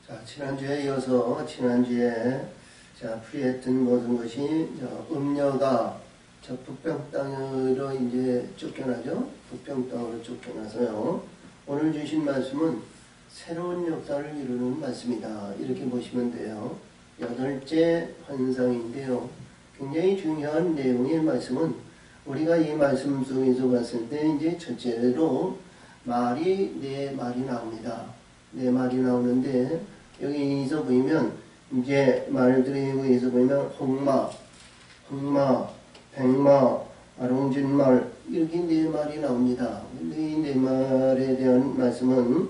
자, 지난주에 이어서 지난주에 풀이했던 모든 것이 음녀가 북방 땅으로 이제 쫓겨나죠. 북방 땅으로 쫓겨나서요. 오늘 주신 말씀은 새로운 역사를 이루는 말씀이다. 이렇게 보시면 돼요. 8째 환상인데요. 굉장히 중요한 내용의 말씀은 우리가 이 말씀 속에서 봤을 때 이제 첫째로 말이 네 말이 나옵니다. 네 말이 나오는데 여기서 보면 이제 말들이 여기서 보면 홍마, 백마, 아롱진말 이렇게 네 말이 나옵니다. 근데 이 네 말에 대한 말씀은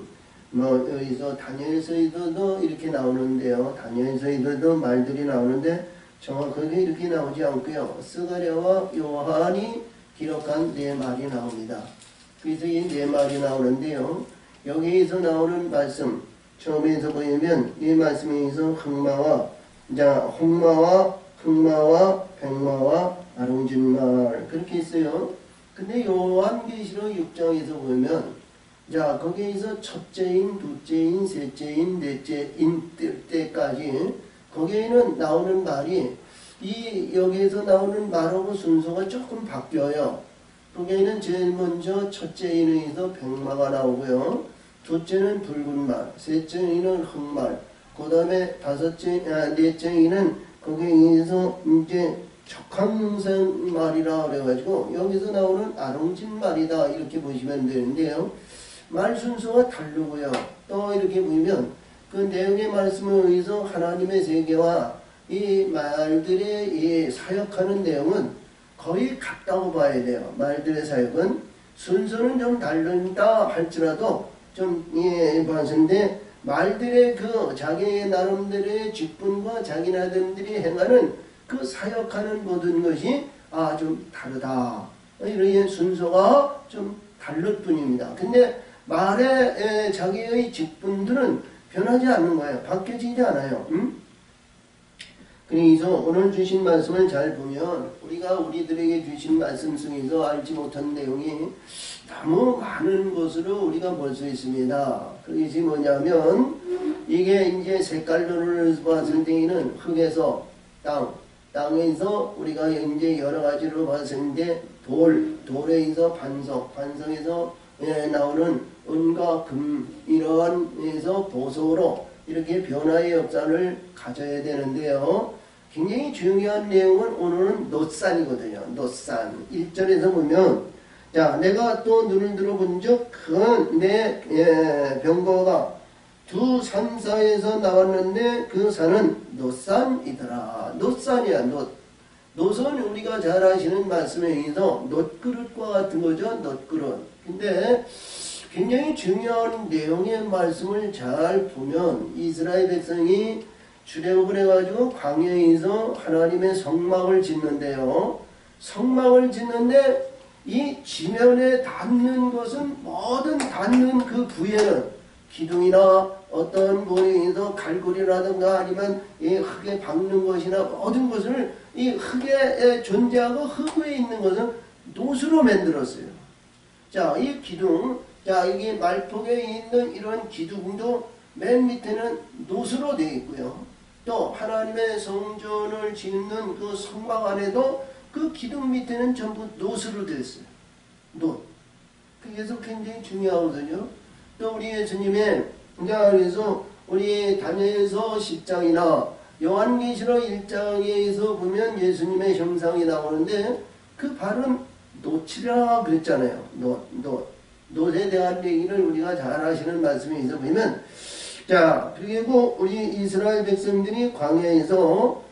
여기서 다니엘서에도 이렇게 나오는데요. 다니엘서에도 말들이 나오는데 정확하게 이렇게 나오지 않고요. 스가랴와 요한이 기록한 네 말이 나옵니다. 그래서 이 네 말이 나오는데요. 여기에서 나오는 말씀 처음에서 보면 이 말씀에서 홍마와 백마와 아롱진말 그렇게 있어요. 근데 요한계시록 6장에서 보면 거기에서 첫째인, 둘째인, 셋째인, 넷째인 때까지 거기에는 나오는 말이 여기에서 나오는 말하고 순서가 조금 바뀌어요. 거기에는 제일 먼저 첫째인에서 백마가 나오고요. 둘째는 붉은 말, 셋째는 흑말, 그 다음에 넷째는 거기에서 이제 적황성 말이라 그래가지고 여기서 나오는 아롱진 말이다 이렇게 보시면 되는데요. 말 순서가 다르고요. 또 이렇게 보면 그 내용의 말씀을 의해서 하나님의 세계와 이 말들의 이 사역하는 내용은 거의 같다고 봐야 돼요. 말들의 사역은 순서는 좀 다른다 할지라도 좀 봤는데 말들의 자기 나름대로의 직분과 자기 나름들이 행하는 그 사역하는 모든 것이 좀 다르다. 이런 순서가 좀 다를 뿐입니다. 근데 말의 자기의 직분들은 변하지 않는 거예요. 바뀌어지지 않아요. 그래서 오늘 주신 말씀을 잘 보면 우리가 우리들에게 주신 말씀 속에서 알지 못한 내용이 너무 많은 것으로 우리가 볼 수 있습니다. 그것이 뭐냐면 이게 이제 색깔로를 봤을 때에는 흙에서 땅에서 우리가 이제 여러 가지로 봤을 때 돌에서 반석에서 나오는 은과 금 이러한에서 보석으로 이렇게 변화의 역사를 가져야 되는데요. 굉장히 중요한 내용은 오늘은 놋산이거든요. 놋산 1절에서 보면 내가 또 눈을 들어본 적 큰 내 병거가 두 산 사이에서 나왔는데 그 산은 놋산이더라. 놋산이야. 놋은 우리가 잘 아시는 말씀에 의해서 놋그릇과 같은 거죠. 놋그릇. 근데 굉장히 중요한 내용의 말씀을 잘 보면 이스라엘 백성이 출애굽을 해가지고 광야에서 하나님의 성막을 짓는데요. 성막을 짓는데 이 지면에 닿는 것은 모든 닿는 그 부에는 기둥이나 어떤 모양에서 갈고리라든가 아니면 이 흙에 박는 것이나 모든 것을 이 흙에 존재하고 흙 위에 있는 것은 놋으로 만들었어요. 이 기둥 여기 말폭에 있는 이런 기둥도 맨 밑에는 놋으로 되어 있고요. 또 하나님의 성전을 짓는 그 성막 안에도 그 기둥 밑에는 전부 놋으로 되어 있어요. 놋. 그래서 굉장히 중요하거든요. 또 우리 예수님의 그래서 우리 다니엘서 10장이나 요한계시록 1장에서 보면 예수님의 형상이 나오는데 그 발은 놋이라 그랬잖아요. 놋에 대한 얘기를 우리가 잘 아시는 말씀에 있어 보면 그리고 우리 이스라엘 백성들이 광야에서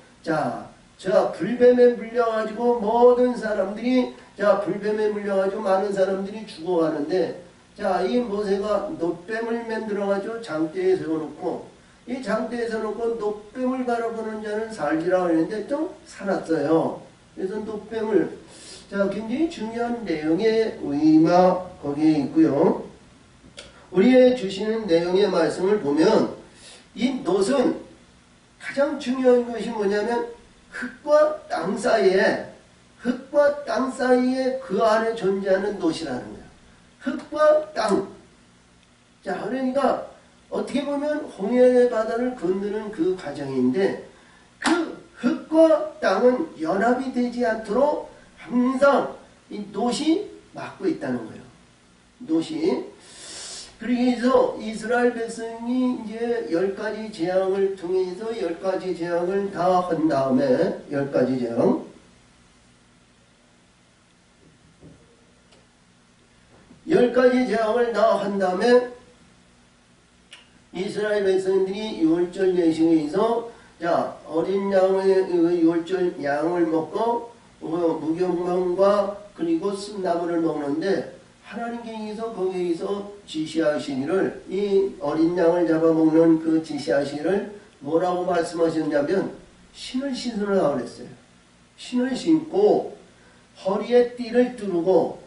불뱀에 물려가지고 모든 사람들이 불뱀에 물려가지고 많은 사람들이 죽어가는데 이 모세가 놋뱀을 만들어가지고 장대에 세워놓고 이 장대에 세워놓고 놋뱀을 바라보는 자는 살리라고 했는데 또 살았어요. 그래서 놋뱀을 굉장히 중요한 내용의 의마 거기에 있고요. 우리의 주시는 내용의 말씀을 보면 이 놋은 가장 중요한 것이 뭐냐면 흙과 땅 사이에 그 안에 존재하는 놋이라는 거예요. 흙과 땅. 그러니까 어떻게 보면 홍해 바다를 건너는 그 과정인데 그 흙과 땅은 연합이 되지 않도록 항상 이 놋이 막고 있다는 거예요. 놋이. 그래서 이스라엘 백성이 이제 10가지 재앙을 통해서 10가지 재앙을 다 한 다음에 10가지 재앙 10가지 재앙을 다 한 다음에 이스라엘 백성들이 유월절 예식에서 자 어린 양의 유월절 양을 먹고 무경명과 그리고 쓴나물을 먹는데 하나님께서 거기에서 지시하시기를 이 어린 양을 잡아먹는 그 지시하시기를 뭐라고 말씀하셨냐면 신을 신으라고 그랬어요. 신을 신고 허리에 띠를 두르고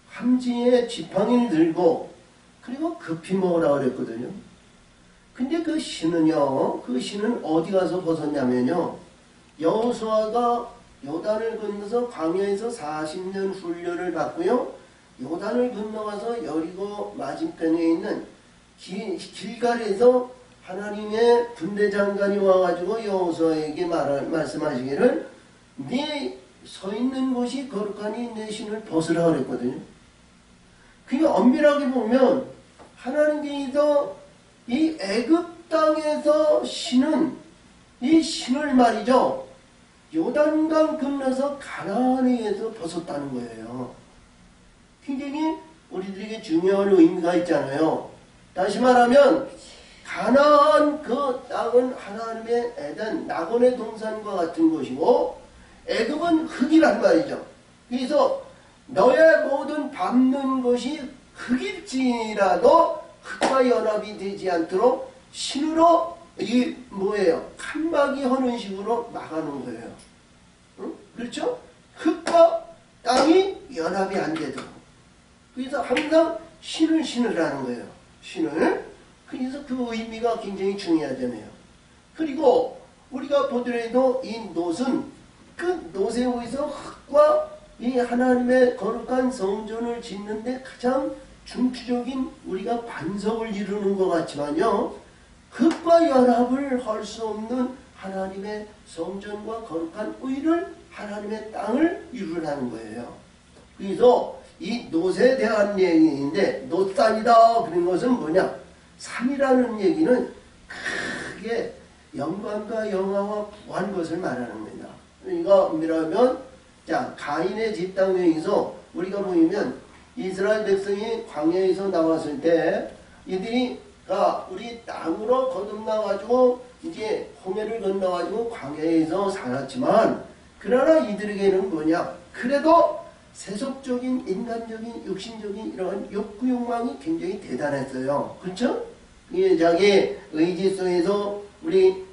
함지에 지팡이를 들고 그리고 급히 먹으라고 그랬거든요. 근데 그 신은요, 그 신은 어디 가서 벗었냐면요, 여호수아가 요단을 건너서 광야에서 40년 훈련을 받고요, 요단을 건너가서 여리고 맞은편에 있는 길갈에서 하나님의 군대 장관이 와가지고 여호수아에게 말씀하시기를 네 서 있는 곳이 거룩하니 내 신을 벗으라 그랬거든요. 그게 엄밀하게 보면 하나님께서 이 애굽 땅에서 신은 이 신을 말이죠. 요단강 건너서 가나안에서 벗었다는 거예요. 굉장히 우리들에게 중요한 의미가 있잖아요. 다시 말하면 가나안 그 땅은 하나님의 에덴 낙원의 동산과 같은 것이고 애굽은 흙이란 말이죠. 그래서 너의 모든 밟는 것이 흙일지라도 흙과 연합이 되지 않도록 신으로 이 뭐예요? 칸막이 하는 식으로 막아놓은 거예요. 응? 그렇죠? 흙과 땅이 연합이 안 되도록. 그래서 항상 신을 신으라는 거예요. 신을. 그래서 그 의미가 굉장히 중요하잖아요. 그리고 우리가 보더라도 이 놋은 그 놋에 의해서 흙과 이 하나님의 거룩한 성전을 짓는데 가장 중추적인 우리가 반석을 이루는 것 같지만요, 흙과 연합을 할 수 없는 하나님의 성전과 거룩한 의를 하나님의 땅을 이루라는 거예요. 그래서 이 놋에 대한 얘기인데 놋산이다 그런 것은 뭐냐? 산이라는 얘기는 크게 영광과 영화와 부한 것을 말하는 겁니다. 그러니까 엄밀하면 자 가인의 집 땅에서 우리가 보면 이스라엘 백성이 광야에서 나왔을 때 이들이 우리 땅으로 거듭나가지고 이제 홍해를 건너가지고 광야에서 살았지만 그러나 이들에게는 뭐냐? 그래도 세속적인 인간적인 육신적인 이런 욕구 욕망이 굉장히 대단했어요. 그렇죠? 이 자기 의지 속에서 우리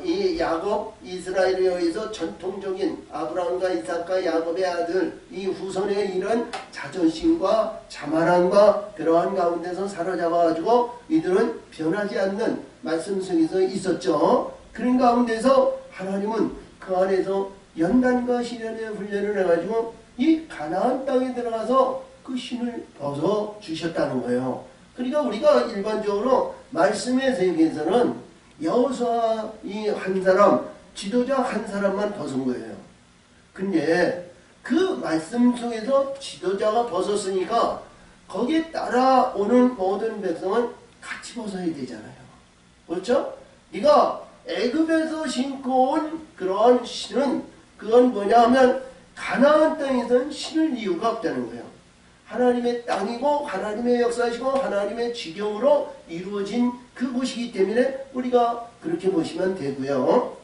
이 야곱 이스라엘에 의해서 전통적인 아브라함과 이삭과 야곱의 아들 이 후손의 이런 자존심과 자만함과 그러한 가운데서 사로잡아가지고 이들은 변하지 않는 말씀 속에서 있었죠. 그런 가운데서 하나님은 그 안에서 연단과 시련의 훈련을 해가지고 이 가나안 땅에 들어가서 그 신을 벗어 주셨다는 거예요. 그러니까 우리가 일반적으로 말씀의 세계에서는 여호수아 이 한 사람, 지도자 한 사람만 벗은 거예요. 근데 그 말씀 속에서 지도자가 벗었으니까 거기에 따라오는 모든 백성은 같이 벗어야 되잖아요. 그렇죠? 네가 애굽에서 신고 온 그런 신은 그건 뭐냐 하면 가나안 땅에서는 신을 이유가 없다는 거예요. 하나님의 땅이고 하나님의 역사이시고 하나님의 지경으로 이루어진 그곳이기 때문에 우리가 그렇게 보시면 되고요.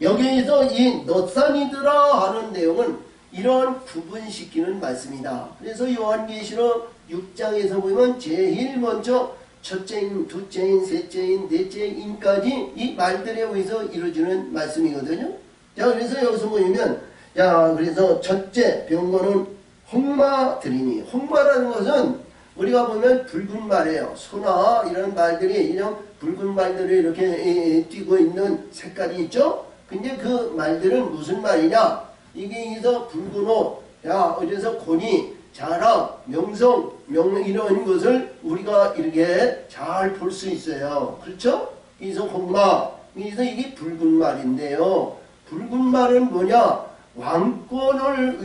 여기에서 이 놋산이더라 하는 내용은 이러한 구분시키는 말씀이다. 그래서 요한계시록 6장에서 보면 제일 먼저 첫째인, 둘째인, 셋째인, 넷째인까지 이 말들에 의해서 이루어지는 말씀이거든요. 자, 그래서 여기서 보면 그래서 첫째 병거는 홍마들이니, 홍마라는 것은 우리가 보면 붉은 말이에요. 소나 이런 말들이 그냥 붉은 말들이 이렇게 띄고 있는 색깔이 있죠. 근데 그 말들은 무슨 말이냐? 이게 여기서 붉은 옷, 어디서 곤이 자랑, 명성, 이런 것을 우리가 이렇게 잘 볼 수 있어요. 그렇죠? 그래서 홍마, 그래서 이게 붉은 말인데요. 붉은 말은 뭐냐? 왕권을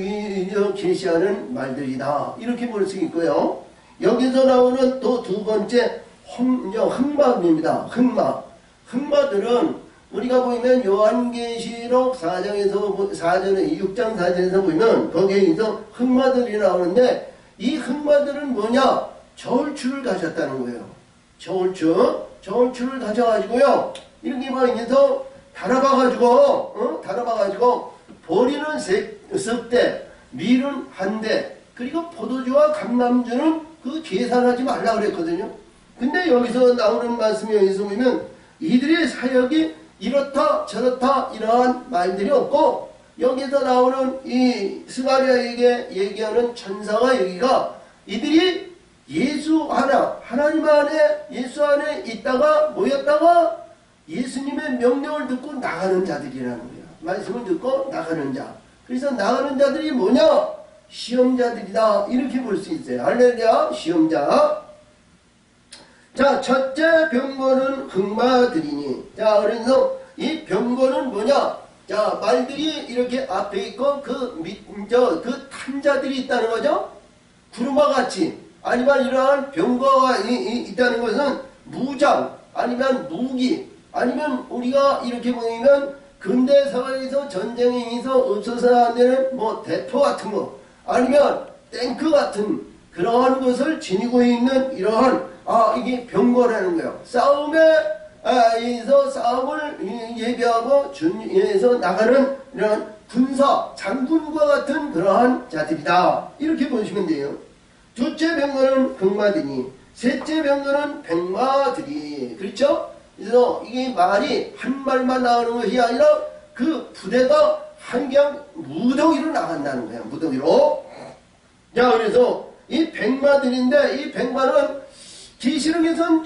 계시하는 말들이다. 이렇게 볼 수 있고요. 여기서 나오는 또 두 번째 흑마입니다. 흑마. 흑마들은 우리가 보면 요한계시록 4장에서 6장 4장에서 보면 거기에서 흑마들이 나오는데 이 흑마들은 뭐냐? 저울추를 가졌다는 거예요. 저울추를 가져가지고요. 이렇게 막 해서 달아봐가지고 보리는 석 대, 밀은 한 대, 그리고 포도주와 감람주는 그 계산하지 말라 그랬거든요. 근데 여기서 나오는 말씀이 여기서 보면 이들의 사역이 이렇다 저렇다 이러한 말들이 없고, 여기서 나오는 이 스가랴에게 얘기하는 천사가 여기가 이들이 하나님 안에 예수 안에 있다가 모였다가 예수님의 명령을 듣고 나가는 자들이라는 거예요. 말씀을 듣고 나가는 자. 그래서 나가는 자들이 뭐냐? 시험자들이다. 이렇게 볼 수 있어요. 할렐루야. 시험자. 자, 첫째 병거는 흑마들이니. 자, 그래서 이 병거는 뭐냐? 자, 말들이 이렇게 앞에 있고 그 탄자들이 있다는 거죠. 구름과 같이. 아니면 이러한 병거가 있다는 것은 무장, 아니면 무기, 아니면 우리가 이렇게 보면 근대 사회에서 전쟁에 의해서 없어서는 안 되는 대포 같은 거, 아니면 탱크 같은 그러한 것을 지니고 있는 이러한 이게 병거라는 거예요. 싸움에 의해서 싸움을 예비하고 준비해서 나가는 이런 군사 장군과 같은 그러한 자들이다. 이렇게 보시면 돼요. 둘째 병거는 흑마들이, 셋째 병거는 백마들이. 그렇죠? 그래서 이게 말이 한 말만 나오는 것이 아니라 그 부대가 그냥 무더기로 나간다는 거야. 무더기로. 자, 그래서 이 백마들인데 이 백마는 계시록에서는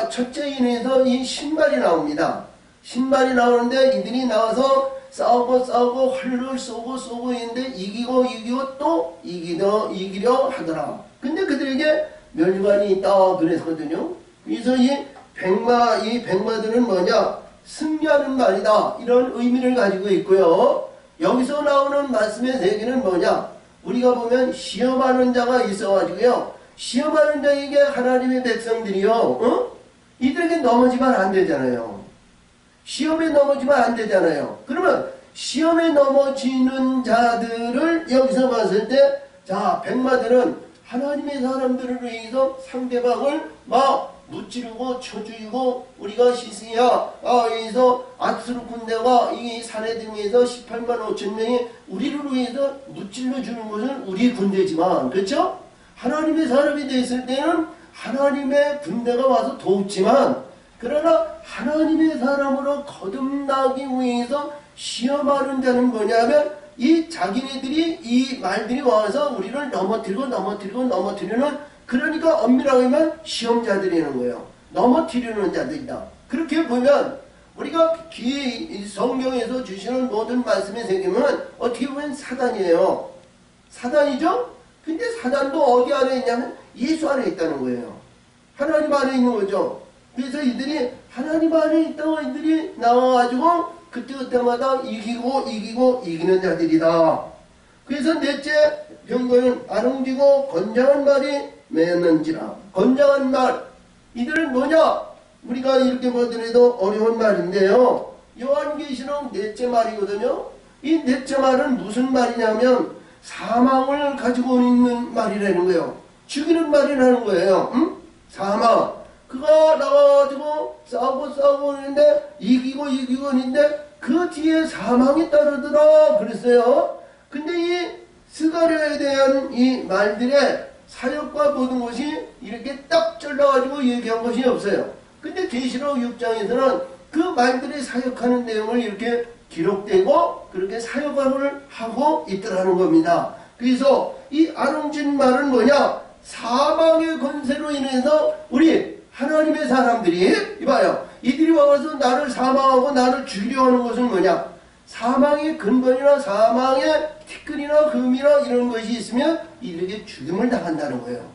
첫째인에서 이 신발이 나옵니다. 신발이 나오는데 이들이 나와서 싸우고 활을 쏘고 있는데 이기고 또 이기려 하더라. 근데 그들에게 멸관이 있다 그랬거든요. 그래서 이 백마들은 뭐냐? 승리하는 말이다. 이런 의미를 가지고 있고요. 여기서 나오는 말씀의 세계는 뭐냐? 우리가 보면 시험하는 자가 있어가지고요. 시험하는 자에게 하나님의 백성들이요. 이들에게 넘어지면 안 되잖아요. 시험에 넘어지면 안 되잖아요. 그러면 시험에 넘어지는 자들을 여기서 봤을 때, 자, 백마들은 하나님의 사람들을 위해서 상대방을 막 무찌르고 쳐주이고, 우리가 시스야 여기서 아스루 군대가 이 산에 등에서 18만 5천 명이 우리를 위해서 무찔러 주는 것은 우리 군대지만, 그렇죠? 하나님의 사람이 됐을 때는 하나님의 군대가 와서 돕지만, 그러나 하나님의 사람으로 거듭나기 위해서 시험하는 자는 뭐냐면 이 자기네들이 이 말들이 와서 우리를 넘어뜨리는, 그러니까 엄밀하게 하면 시험자들이라는 거예요. 넘어뜨리는 자들이다. 그렇게 보면 우리가 성경에서 주시는 모든 말씀의 세계는 어떻게 보면 사단이에요. 사단이죠? 근데 사단도 어디 안에 있냐면 예수 안에 있다는 거예요. 하나님 안에 있는 거죠. 그래서 이들이 하나님 안에 있다고 이들이 나와가지고 그때마다 이기는 자들이다. 그래서 넷째 병거는 아름지고 건장한 말이 맺는지라. 건장한 말. 이들은 뭐냐? 우리가 이렇게 보더라도 어려운 말인데요. 요한계시록 넷째 말이거든요. 이 넷째 말은 무슨 말이냐면 사망을 가지고 있는 말이라는 거예요. 죽이는 말이라는 거예요. 응? 사망. 그가 나와가지고 싸우고 있는데 이기고 있는데 그 뒤에 사망이 따르더라 그랬어요. 근데 이 스가랴에 대한 이 말들의 사역과 모든 것이 이렇게 딱 잘라가지고 얘기한 것이 없어요. 근데 계시록 6장에서는 그 말들이 사역하는 내용을 이렇게 기록되고 그렇게 사역을 하고 있더라는 겁니다. 그래서 이 아름진 말은 뭐냐? 사망의 권세로 인해서 우리 하나님의 사람들이 이봐요. 이들이 와서 나를 사망하고 나를 죽이려 하는 것은 뭐냐? 사망의 근본이나 사망의 티끌이나 금이나 이런 것이 있으면 이들에게 죽임을 당한다는 거예요.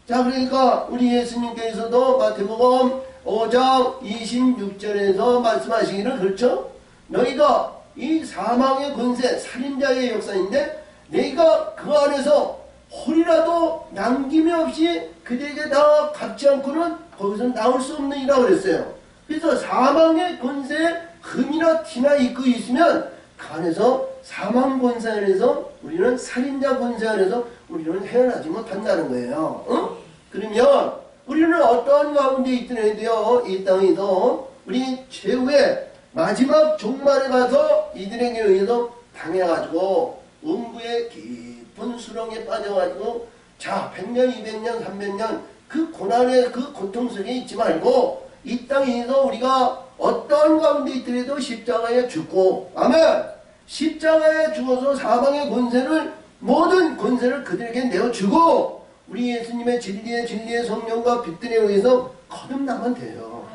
자, 그러니까 우리 예수님께서도 마태복음 5장 26절에서 말씀하시기를, 그렇죠? 너희가 이 사망의 권세, 살인자의 역사인데 너희가 그 안에서 홀이라도 남김이 없이 그들에게 다 갚지 않고는 거기서 나올 수 없느니라 그랬어요. 그래서 사망의 권세에 흠이나 티나 입고 있으면 그 안에서 사망 권세 안에서 우리는 살인자 권세 안에서 우리는 헤어나지 못한다는 거예요. 그러면 우리는 어떠한 가운데 있더라도요, 이 땅에서 우리 최후의 마지막 종말에 가서 이들에게 의해서 당해가지고 음부의 깊은 수렁에 빠져가지고 자 100년, 200년, 300년 그 고난의 그 고통 속에 있지 말고 이 땅에서 우리가 어떤 가운데 있더라도 십자가에 죽고, 아멘, 십자가에 죽어서 사망의 권세를, 모든 권세를 그들에게 내어주고 우리 예수님의 진리의 성령과 빛들에 의해서 거듭나면 돼요.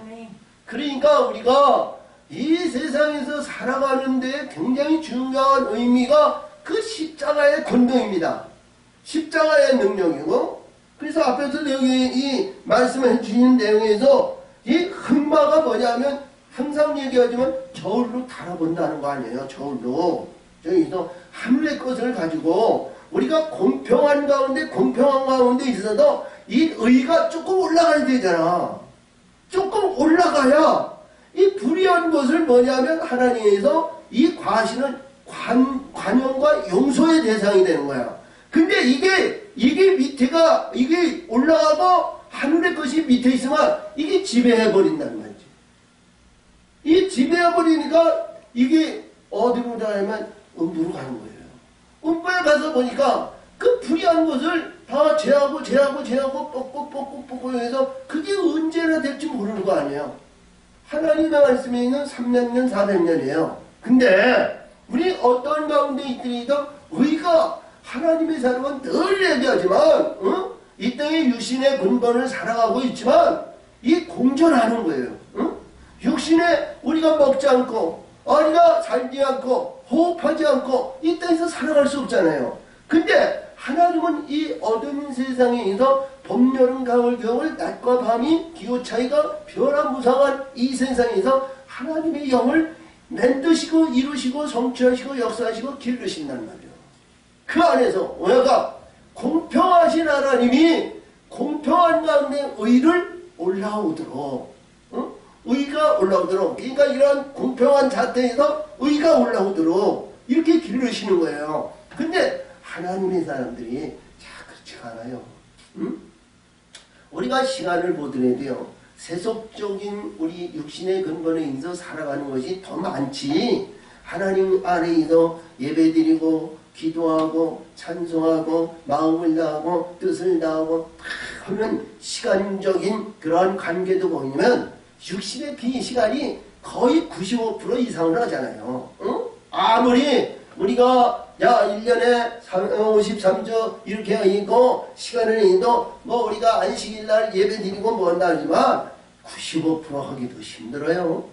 그러니까 우리가 이 세상에서 살아가는 데 굉장히 중요한 의미가 그 십자가의 권능입니다. 십자가의 능력이고, 그래서 앞에서 여기 이 말씀해 주시는 내용에서 이 흑마가 뭐냐면 항상 얘기하지만 저울로 달아본다는 거 아니에요. 저울로. 저기서 하늘의 것을 가지고 우리가 공평한 가운데 있어도 이 의가 조금 올라가야 되잖아. 조금 올라가야 이 불의한 것을 뭐냐면 하나님에서 이 과실은 관용과 용서의 대상이 되는 거야. 근데 이게 밑에가, 이게 올라가고 하늘의 것이 밑에 있으면 이게 지배해버린다는 말이지. 이 지배해버리니까 이게 어디로 가냐면 음부로 가는 거예요. 음부에 가서 보니까 그 불의한 것을 다 제하고 뽑고 해서 그게 언제나 될지 모르는 거 아니에요. 하나님의 말씀에 있는 300년, 400년이에요. 근데 우리 어떤 가운데 있더라도 의가 하나님의 사람은 늘 얘기하지만 이 땅에 육신의 근본을 살아가고 있지만 이 공존하는 거예요. 육신에 우리가 먹지 않고 우리가 살지 않고 호흡하지 않고 이 땅에서 살아갈 수 없잖아요. 근데 하나님은 이 어두운 세상에서 봄, 여름, 가을, 겨울, 낮과 밤이 기후 차이가 변화무쌍한 이 세상에서 하나님의 영을 만드시고 이루시고 성취하시고 역사하시고 기르신단 말이에요. 그 안에서 우리가 공평하신 하나님이 공평한 가운데 의를 올라오도록, 의가 올라오도록, 그러니까 이런 공평한 자태에서 의가 올라오도록 이렇게 기르시는 거예요. 근데 하나님의 사람들이 그렇지 않아요. 우리가 시간을 보더라도요, 세속적인 우리 육신의 근본에 있어 살아가는 것이 더 많지, 하나님 안에서 예배드리고 기도하고 찬송하고 마음을 다하고 뜻을 다하고 하는 시간적인 그러한 관계도 보면 육신의 시간이 거의 95% 이상을 하잖아요. 아무리 우리가 1년에 53주 이렇게 있고 시간을 있도 우리가 안식일날 예배드리고 뭔다 하지만 95% 하기도 힘들어요.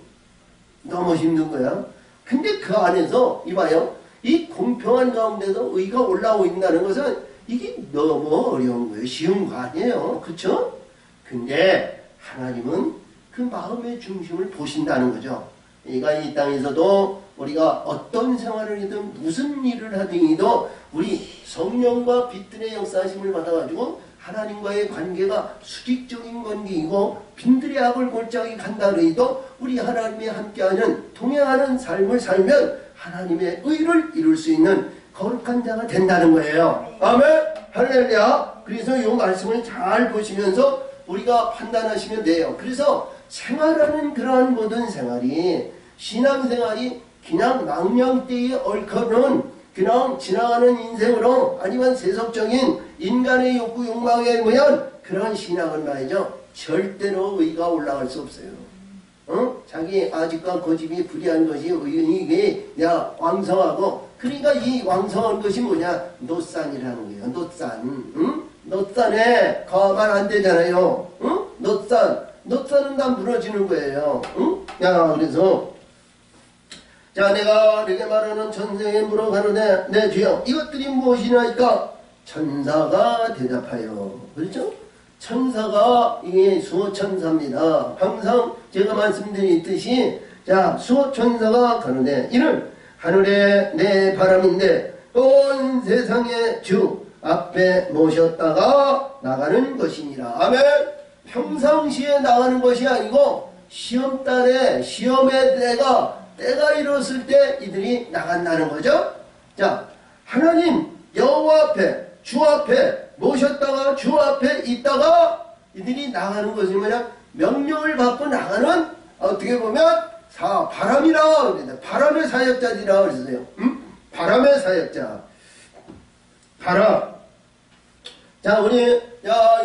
너무 힘든 거야. 근데 그 안에서 이봐요, 이 공평한 가운데서 의가 올라오고 있다는 것은 이게 너무 어려운 거예요. 쉬운 거 아니에요. 그쵸? 근데 하나님은 그 마음의 중심을 보신다는 거죠. 그러니까 이 땅에서도 우리가 어떤 생활을 하든 무슨 일을 하든이도 우리 성령과 빛들의 역사하심을 받아가지고 하나님과의 관계가 수직적인 관계이고 빈들의 악을 골짜기 간다 그래도 우리 하나님이 함께하는 동행하는 삶을 살면 하나님의 의를 이룰 수 있는 거룩한 자가 된다는 거예요. 아멘. 할렐루야. 그래서 이 말씀을 잘 보시면서 우리가 판단하시면 돼요. 그래서 생활하는 그러한 모든 생활이, 신앙생활이 그냥 망령되이 얽혀는 그냥 지나가는 인생으로 아니면 세속적인 인간의 욕구 욕망에 의한 그런 신앙은 말이죠, 절대로 의가 올라갈 수 없어요. 자기 아직과 고집이 불의한 것이 이게 왕성하고, 그러니까 이 왕성한 것이 뭐냐, 노산이라는 거예요. 노산. 노산에 가만 안 되잖아요. 노산은 다 무너지는 거예요. 그래서 자, 내가 내게 말하는 천사에게 물어가는데 내 주여 이것들이 무엇이냐니까 천사가 대답하여. 그렇죠? 천사가 이게 수호천사입니다. 항상 제가 말씀드렸듯이 자, 수호천사가 가는데 이는 하늘에 내 바람인데 온 세상의 주 앞에 모셨다가 나가는 것이니라. 아멘. 평상시에 나가는 것이 아니고 시험달에 시험의 때가 이뤘을 때 이들이 나간다는 거죠. 자, 하나님 여호와 앞에 주 앞에 모셨다가 주 앞에 있다가 이들이 나가는 것이 뭐냐? 명령을 받고 나가는 어떻게 보면 바람이라 그럽니다. 바람의 사역자들이라 그랬어요. 바람의 사역자. 바람. 자, 우리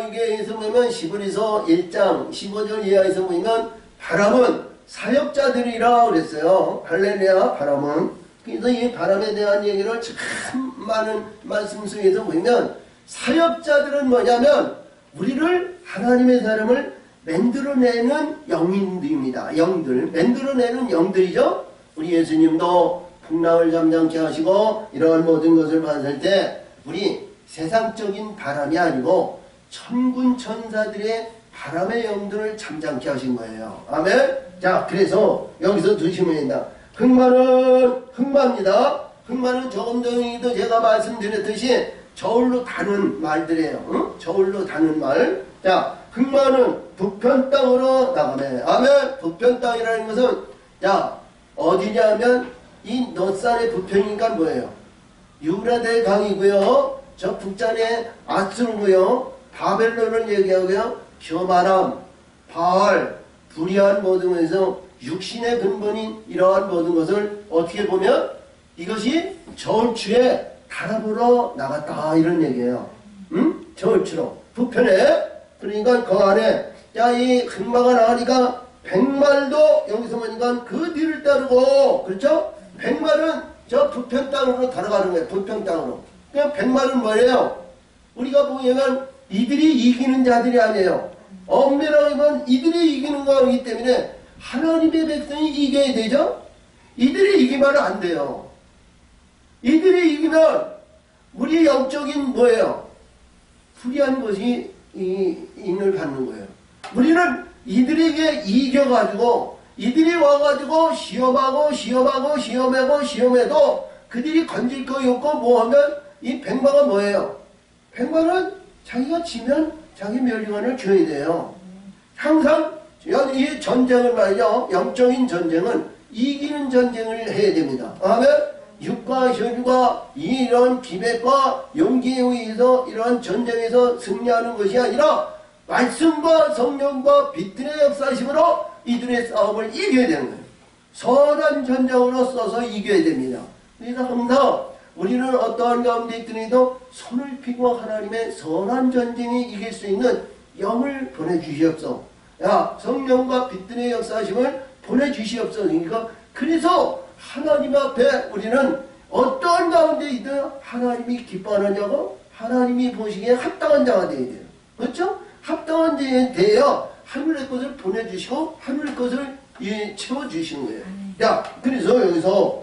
이게에서 보면 시브리서 1장 15절 이하에서 보면 바람은 사역자들이라 그랬어요. 할렐루야. 바람은. 그래서 이 바람에 대한 얘기를 참 많은 말씀 속에서 보면 사역자들은 뭐냐면 우리를 하나님의 사람을 만들어내는 영인들입니다. 영들. 만들어내는 영들이죠. 우리 예수님도 풍랑을 잠잠케 하시고 이러한 모든 것을 봤을 때 우리 세상적인 바람이 아니고 천군 천사들의 바람의 영들을 잠잠케 하신 거예요. 아멘. 자, 그래서 여기서 두시면 된다. 흑마는 흑마입니다. 흑마는 조금 전에도 제가 말씀드렸듯이 저울로 다는 말들이에요. 응? 저울로 다는 말. 자, 흑마는 북편 땅으로 나가네. 아멘. 북편 땅이라는 것은 자, 어디냐면 이 넛산의 북편이니까 뭐예요? 유브라데 강이고요. 저 북단에 아스르고요. 바벨론을 얘기하고요. 교만함, 바알, 불의한 모든 것에서 육신의 근본인 이러한 모든 것을 어떻게 보면 이것이 저울추에 달아보러 나갔다 이런 얘기예요. 응? 저울추로 북편에. 그러니까 그 안에 자, 이 흑마가 나가니까 백말도 여기서 보니까 그 뒤를 따르고 그렇죠? 백말은 저 북편 땅으로 달아가는 거예요. 북편 땅으로. 그냥 백말은 뭐예요? 우리가 보면 이들이 이기는 자들이 아니에요. 엄밀하게 보면 이들이 이기는 거이기 때문에 하나님의 백성이 이겨야 되죠? 이들이 이기면 안 돼요. 이들이 이기면 우리의 영적인 뭐예요? 불의한 것이 인을 받는 거예요. 우리는 이들에게 이겨가지고 이들이 와가지고 시험해도 그들이 건질 거 없고 뭐하면 이 백마가 뭐예요? 백마는 자기가 지면 자기 멸류관을 줘야 돼요. 항상 이 전쟁을 말이죠. 영적인 전쟁은 이기는 전쟁을 해야 됩니다. 아멘. 육과 혈과 이런 기백과 용기에 의해서 이러한 전쟁에서 승리하는 것이 아니라 말씀과 성령과 빛의 역사심으로 이들의 싸움을 이겨야 되는 거예요. 선한 전쟁으로 써서 이겨야 됩니다. 그래서 항상 우리는 어떠한 가운데 있더라도 손을 피고 하나님의 선한 전쟁에 이길 수 있는 영을 보내주시옵소서. 야, 성령과 빛들의 역사하심을 보내주시옵소서. 그러니까 그래서 하나님 앞에 우리는 어떠한 가운데 있든 하나님이 기뻐하는 자고 하나님이 보시기에 합당한 자가 되어야 돼요. 그렇죠? 합당한 자에 대해 하늘의 것을 보내주시고 하늘의 것을 채워주시는 거예요. 야, 그래서 여기서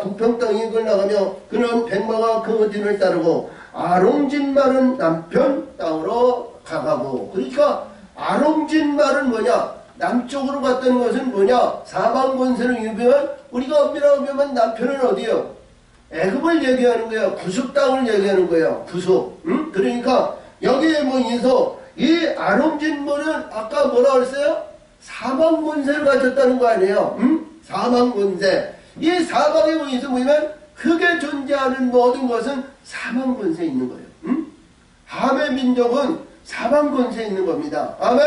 북편 땅에 이걸 나가며 그는 백마가 그 뒤를 따르고 아롱진 말은 남편 땅으로 가가고. 그러니까 아롱진 말은 뭐냐? 남쪽으로 갔다는 것은 뭐냐? 사방 권세를 유배한 우리가 엄밀하게 보면 남편은 어디요? 애굽을 얘기하는 거예요. 구속 땅을 얘기하는 거예요. 구속. 응? 그러니까 여기에 뭐해서 이 아롱진 말은 아까 뭐라 그랬어요? 사방 권세를 가졌다는 거 아니에요? 응? 사방 권세. 이 사방에 의해서 보면 흙에 존재하는 모든 것은 사방 권세에 있는 거예요. 응? 함의 민족은 사방 권세에 있는 겁니다. 아멘.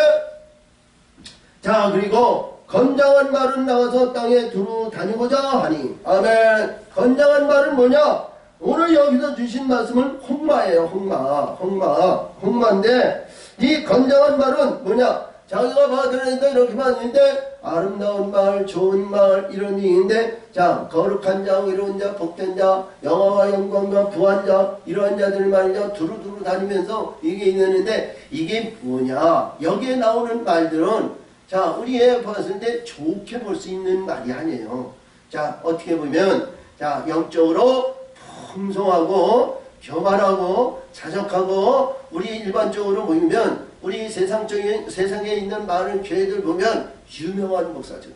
자, 그리고 건장한 말은 나가서 땅에 두루 다니고자 하니. 아멘. 건장한 말은 뭐냐? 오늘 여기서 주신 말씀은 홍마예요. 홍마인데 이 건장한 말은 뭐냐? 자기가 받으려니까 이렇게만 있는데 아름다운 말, 좋은 말 이런 얘기인데 자, 거룩한 자, 의로운 자, 복된 자, 영화와 영광과 부한 자 이러한 자들 말이죠. 두루두루 다니면서 이게 있는데 이게 뭐냐? 여기에 나오는 말들은 자, 우리의 봤을 때 좋게 볼 수 있는 말이 아니에요. 자, 어떻게 보면, 자, 영적으로 풍성하고, 교만하고, 자적하고, 우리 일반적으로 보면, 우리 세상에 있는 많은 교회들 보면, 유명한 목사죠.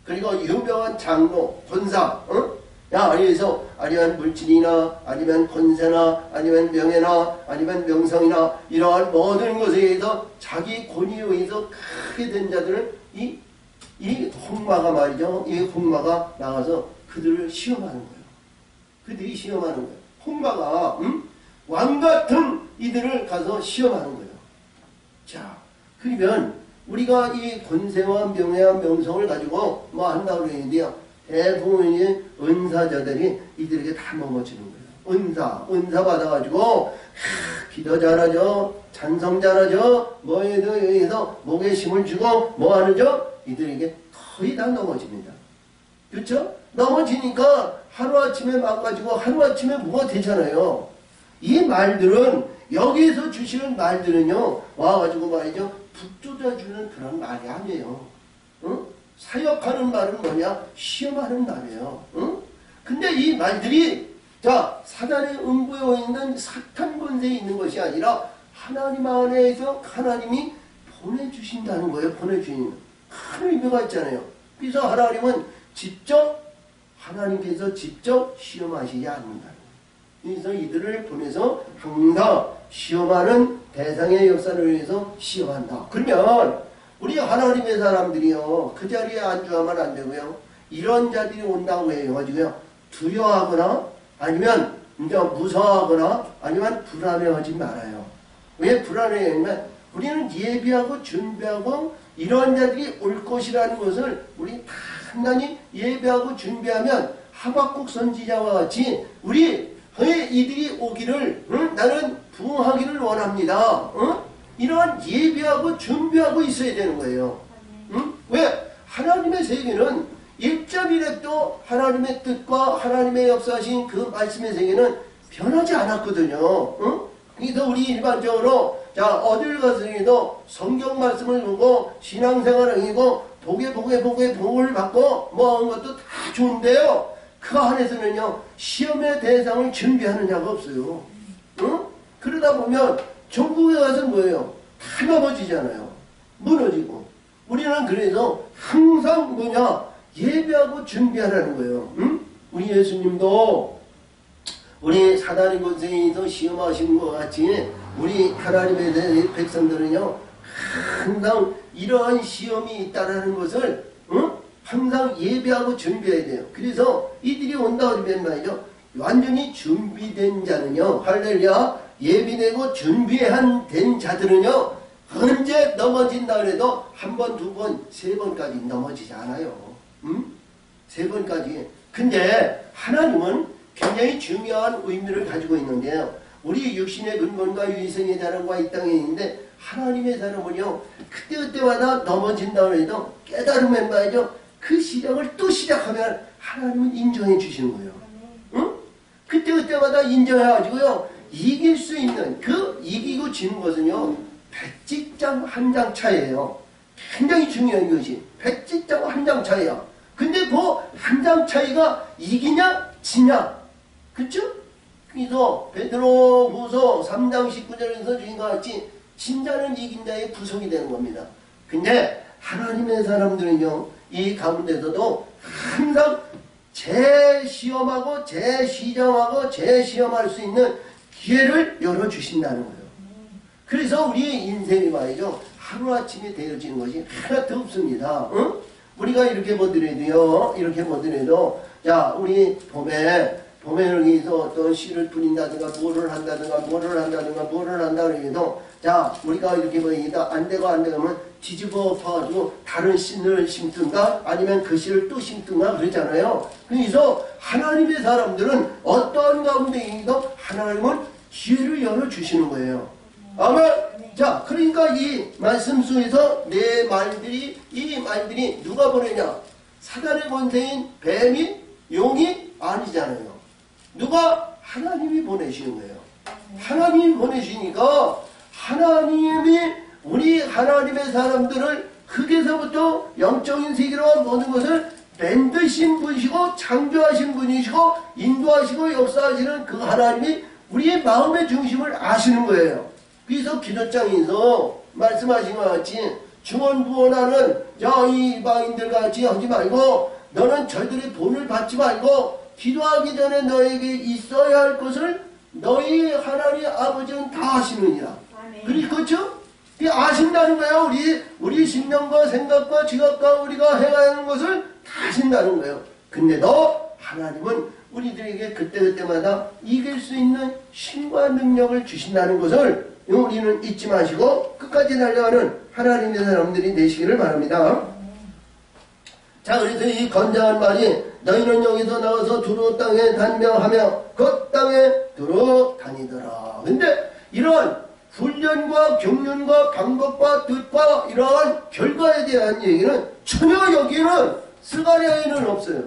그리고 유명한 장로, 권사, 그래서 아니면 물질이나 아니면 권세나 아니면 명예나 아니면 명성이나 이러한 모든 것에 의해서 자기 권위에 의해서 크게 된 자들은 이 홍마가 말이죠. 이 홍마가 나가서 그들을 시험하는 거예요. 그들이 시험하는 거예요. 홍마가 왕 같은 이들을 가서 시험하는 거예요. 자, 그러면 우리가 이 권세와 명예와 명성을 가지고 뭐 한다고 그러는데요. 대부분의 은사자들이 이들에게 다 넘어지는 거예요. 은사 받아가지고 기도 잘하죠, 찬성 잘하죠, 뭐에 의해서 목에 힘을 주고 뭐 하는죠? 이들에게 거의 다 넘어집니다. 그렇죠? 넘어지니까 하루아침에 망가지고 하루아침에 뭐가 되잖아요. 이 말들은 여기에서 주시는 말들은요, 와가지고 말이죠, 북돋아주는 그런 말이 아니에요. 응? 사역하는 말은 뭐냐? 시험하는 말이에요. 응? 근데 이 말들이, 자, 사단의 음부에 있는 사탄 권세에 있는 것이 아니라 하나님 안에서 하나님이 보내주신다는 거예요. 보내주시는. 큰 의미가 있잖아요. 그래서 하나님께서 직접 시험하시지 않는다. 그래서 이들을 보내서 항상 시험하는 대상의 역사를 위해서 시험한다. 그러면 우리 하나님의 사람들이요, 그 자리에 안주하면 안 되고요, 이런 자들이 온다고 해가지고요, 두려워하거나 아니면 이제 무서워하거나 아니면 불안해하지 말아요. 왜 불안해하냐면 우리는 예비하고 준비하고 이런 자들이 올 것이라는 것을 우리 단단히 예비하고 준비하면 하박국 선지자와 같이 이들이 오기를, 나는 부응하기를 원합니다. 이러한 예비하고 준비하고 있어야 되는 거예요. 왜? 하나님의 세계는 1.1획도 하나님의 뜻과 하나님의 역사하신 그 말씀의 세계는 변하지 않았거든요. 그래서 우리 일반적으로, 자, 어딜 가서도 성경 말씀을 보고 신앙생활을 하고 복을 받고 뭐 하는 것도 다 좋은데요. 그 안에서는요, 시험의 대상을 준비하는 자가 없어요. 그러다 보면 전국에 가서 뭐예요? 다 넘어지잖아요. 무너지고. 우리는 그래서 항상 예배하고 준비하라는 거예요. 우리 예수님도 우리 사단의 권세에서 시험하신 것 같이 우리 하나님의 백성들은요, 항상 이러한 시험이 있다는 것을 항상 예배하고 준비해야 돼요. 그래서 이들이 온다고 하면 말이죠, 완전히 준비된 자는요, 할렐루야, 예비되고 준비한 된 자들은요, 언제 넘어진다 그래도 한 번, 두 번, 세 번까지 넘어지지 않아요. 세 번까지. 근데 하나님은 굉장히 중요한 의미를 가지고 있는데요. 우리 육신의 근본과 위생의 자랑과 이 땅에 있는데 하나님의 사람은요, 그때마다 넘어진다 그래도 깨달으면 말이죠, 그 시작을 또 시작하면 하나님은 인정해 주시는 거예요. 그때마다 인정해가지고요, 이길 수 있는, 이기고 지는 것은요, 백직장 한 장 차이에요. 굉장히 중요한 것이 백직장 한 장 차이야. 근데 그 한 장 차이가 이기냐 지냐, 그쵸? 그래서 베드로후서 3장 19절에서 주인과 같이 진자는 이긴 자의 구속이 되는 겁니다. 근데 하나님의 사람들은요, 이 가운데서도 항상 재시험하고 재시정하고 재시험할 수 있는 기회를 열어주신다는 거예요. 그래서 우리의 인생이 말이죠, 하루아침에 되어지는 것이 하나도 없습니다. 우리가 이렇게 보더라도요, 자, 우리 봄에 여기서 어떤 씨를 뿌린다든가 뭐를 한다 그래도, 자, 우리가 이렇게 보니까 안 되고 하면 뒤집어 엎어가지고 다른 씨를 심든가 아니면 그 씨를 또 심든가 그러잖아요. 그래서 하나님의 사람들은 어떠한 가운데에도 하나님은 기회를 열어주시는 거예요. 아멘. 자, 그러니까 이 말씀 속에서 이 말들이 누가 보내냐? 사단의 권세인 뱀이, 용이 아니잖아요. 누가? 하나님이 보내시는 거예요. 하나님이 보내시니까 하나님이 우리 하나님의 사람들을 흙에서부터 영적인 세계로 모든 것을 만드신 분이시고 창조하신 분이시고 인도하시고 역사하시는 그 하나님이 우리의 마음의 중심을 아시는 거예요. 그래서 기도장에서 말씀하신 것 같이 중언부언하는 이 이방인들 같이 하지 말고 너는 저희들의 본을 받지 말고 기도하기 전에 너에게 있어야 할 것을 너희 하나님 아버지는 다 아시느니라. 그렇죠? 아신다는 거예요. 우리 심령과 생각과 지각과 우리가 행하는 것을 다 아신다는 거예요. 근데도 하나님은 우리들에게 그때그때마다 이길 수 있는 힘과 능력을 주신다는 것을 우리는 잊지 마시고 끝까지 달려가는 하나님의 사람들이 되시기를 바랍니다. 자, 그래서 이 건장한 말이 너희는 여기서 나가서 두루 땅에 단명하며 그 땅에 두루 다니더라. 근데 이런 훈련과 경륜과 방법과 뜻과 이러한 결과에 대한 얘기는 전혀 여기는 스가랴에는 없어요.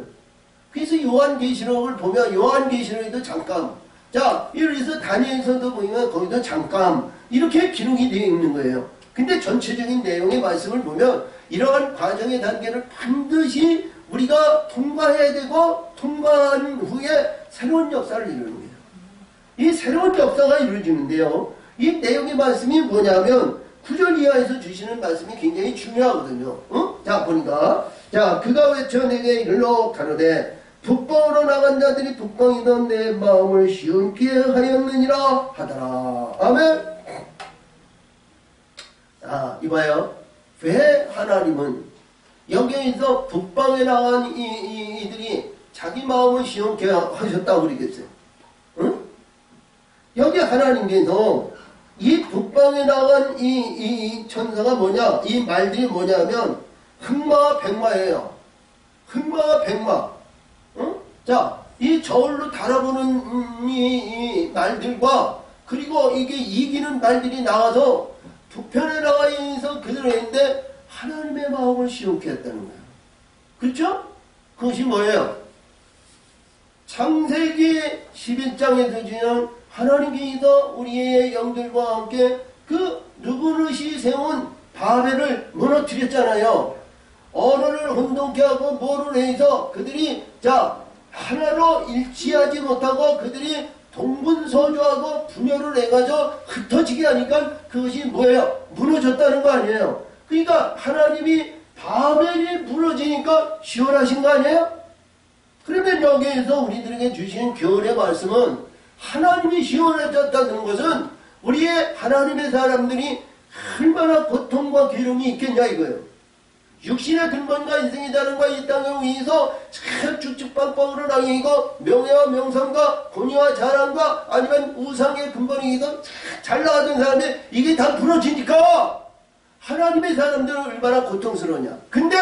그래서 요한계시록을 보면 요한계시록에도 잠깐, 자, 이래서 다니엘서도 보면 거기도 잠깐 이렇게 기록이 되어 있는 거예요. 근데 전체적인 내용의 말씀을 보면 이러한 과정의 단계를 반드시 우리가 통과해야 되고 통과한 후에 새로운 역사를 이루는 거예요. 이 새로운 역사가 이루어지는데요. 이 내용의 말씀이 뭐냐면 9절 이하에서 주시는 말씀이 굉장히 중요하거든요. 자, 보니까 자, 그가 외쳐 내게 이르러 가로되 북방으로 나간 자들이 북방이던 내 마음을 시원케 하였느니라 하더라. 아멘. 자, 이봐요. 왜 하나님은 여기에서 북방에 나간 이들이 자기 마음을 시원케 하셨다고 그러겠어요? 응? 여기 하나님께서 이 북방에 나간 이 천사가 뭐냐? 이 말들이 뭐냐면 흑마와 백마예요. 흑마와 백마. 응? 자, 이 저울로 달아보는 이 말들과 그리고 이게 이기는 말들이 나와서 북편에 나가 있어서 그대로 했는데 하나님의 마음을 시원케 했다는 거예요. 그렇죠? 그것이 뭐예요? 창세기 11장에서 주는 하나님께서 우리의 영들과 함께 그 누구누시 세운 바벨을 무너뜨렸잖아요. 언어를 혼동케 하고 뭐를 해서 그들이 자 하나로 일치하지 못하고 그들이 동분서주하고 분열을 해가지고 흩어지게 하니까 그것이 뭐예요? 무너졌다는 거 아니에요. 그러니까 하나님이 바벨이 무너지니까 시원하신 거 아니에요? 그러면 여기에서 우리들에게 주신 교훈의 말씀은 하나님이 시원해졌다는 것은 우리의 하나님의 사람들이 얼마나 고통과 괴로움이 있겠냐 이거예요. 육신의 근본과 인생이 다른 과 이 땅에 위해서 참 쭉쭉빵빵으로 나뉘고 명예와 명성과 권위와 자랑과 아니면 우상의 근본이기도 잘 나가던 사람이 이게 다 무너지니까 하나님의 사람들은 얼마나 고통스러우냐. 근데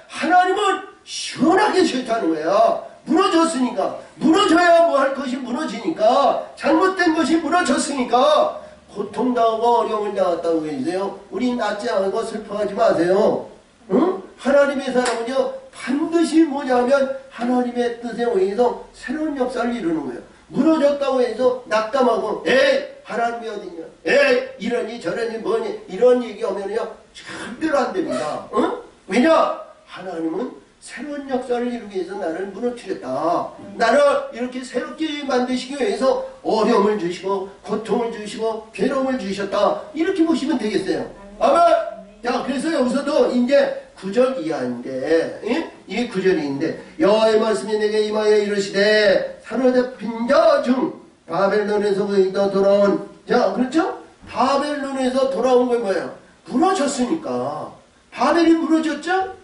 하나님은 시원하게 싫다는 거야. 무너졌으니까. 무너져야 뭐 할 것이 무너지니까. 잘못된 것이 무너졌으니까 고통당하고 어려움을 당했다고 계세요. 우리 낫지 않고 슬퍼하지 마세요. 응? 하나님의 사람은요 반드시 뭐냐면 하나님의 뜻에 의해서 새로운 역사를 이루는 거예요. 무너졌다고 해서 낙담하고 에이 하나님이 어디냐 에이 이러니 저러니 뭐니 이런 얘기하면요 절대로 안 됩니다. 응? 왜냐? 하나님은 새로운 역사를 이루기 위해서 나를 무너뜨렸다. 나를 이렇게 새롭게 만드시기 위해서 어려움을 주시고 고통을 주시고 괴로움을 주셨다. 이렇게 보시면 되겠어요. 아멘. 자, 그래서 여기서도 이제 9절 이하인데, 이게 9절인데, 여호와의 말씀이 내게 임하여 이르시되, 사로잡힌 자 중, 바벨론에서 돌아온, 자, 그렇죠? 바벨론에서 돌아온 게 뭐예요? 무너졌으니까. 바벨이 무너졌죠?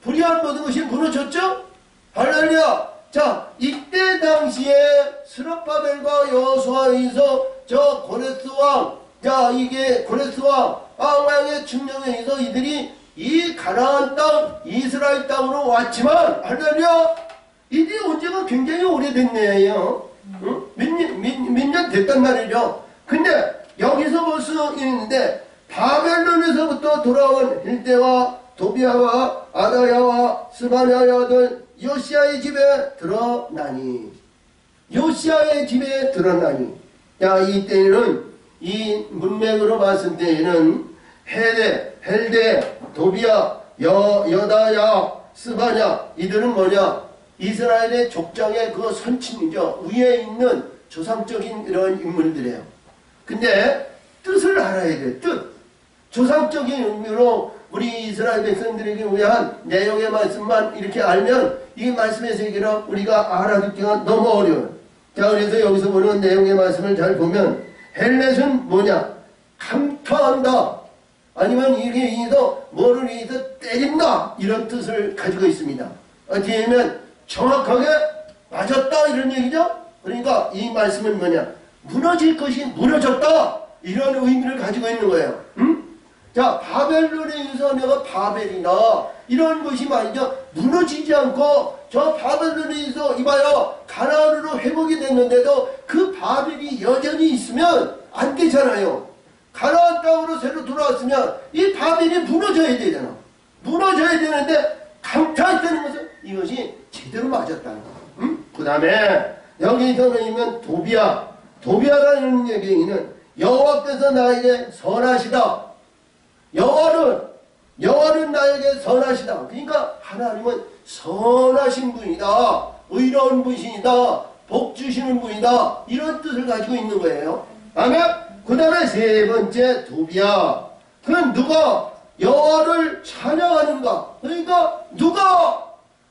불의한 모든 것이 무너졌죠? 할렐루야! 자, 이때 당시에 스룹바벨과 여호수아에서 저 고레스 왕, 자, 이게 고레스 왕, 왕의 측령에 의해서 이들이 이 가나안 땅, 이스라엘 땅으로 왔지만, 할렐루야! 이게 언제가 굉장히 오래됐네요. 응? 몇 년 됐단 말이죠. 근데 여기서 벌써 있는데, 바벨론에서부터 돌아온 일대와 도비아와 아다야와 스바냐의 아들 요시아의 집에 드러나니. 요시아의 집에 드러나니. 야, 이때는 이 문맥으로 봤을 때에는 헬데, 도비아, 여다야, 스바냐, 이들은 뭐냐? 이스라엘의 족장의 그 선친이죠. 위에 있는 조상적인 이런 인물들이에요. 근데 뜻을 알아야 돼. 뜻. 조상적인 의미로 우리 이스라엘 백성들에게 위한 내용의 말씀만 이렇게 알면 이 말씀의 세계를 우리가 알아듣기가 너무 어려워요. 자, 그래서 여기서 보는 내용의 말씀을 잘 보면 헬렛은 뭐냐? 감탄한다. 아니면 이게 이도 뭐를 이도 때린다. 이런 뜻을 가지고 있습니다. 어떻게 보면 정확하게 맞았다 이런 얘기죠. 그러니까 이 말씀은 뭐냐? 무너질 것이 무너졌다. 이런 의미를 가지고 있는 거예요. 응? 자, 바벨론에 의해서 내가 바벨이나 이런 것이 말이죠. 무너지지 않고 저 바벨론에 의해서 이봐요. 가나안으로 회복이 됐는데도 그 바벨이 여전히 있으면 안 되잖아요. 가나안 땅으로 새로 돌아왔으면 이 바벨이 무너져야 되잖아. 무너져야 되는데 감탄했다는 것은 이것이 제대로 맞았다는 거. 응? 그 다음에 여기서 보면 도비아라는 얘기는 여호와께서 나에게 선하시다. 여호와는 나에게 선하시다. 그러니까 하나님은 선하신 분이다. 의로운 분이다. 복 주시는 분이다. 이런 뜻을 가지고 있는 거예요. 아멘. 그 다음에 세 번째 도비야. 그는 누가 여호와를 찬양하는가? 그러니까 누가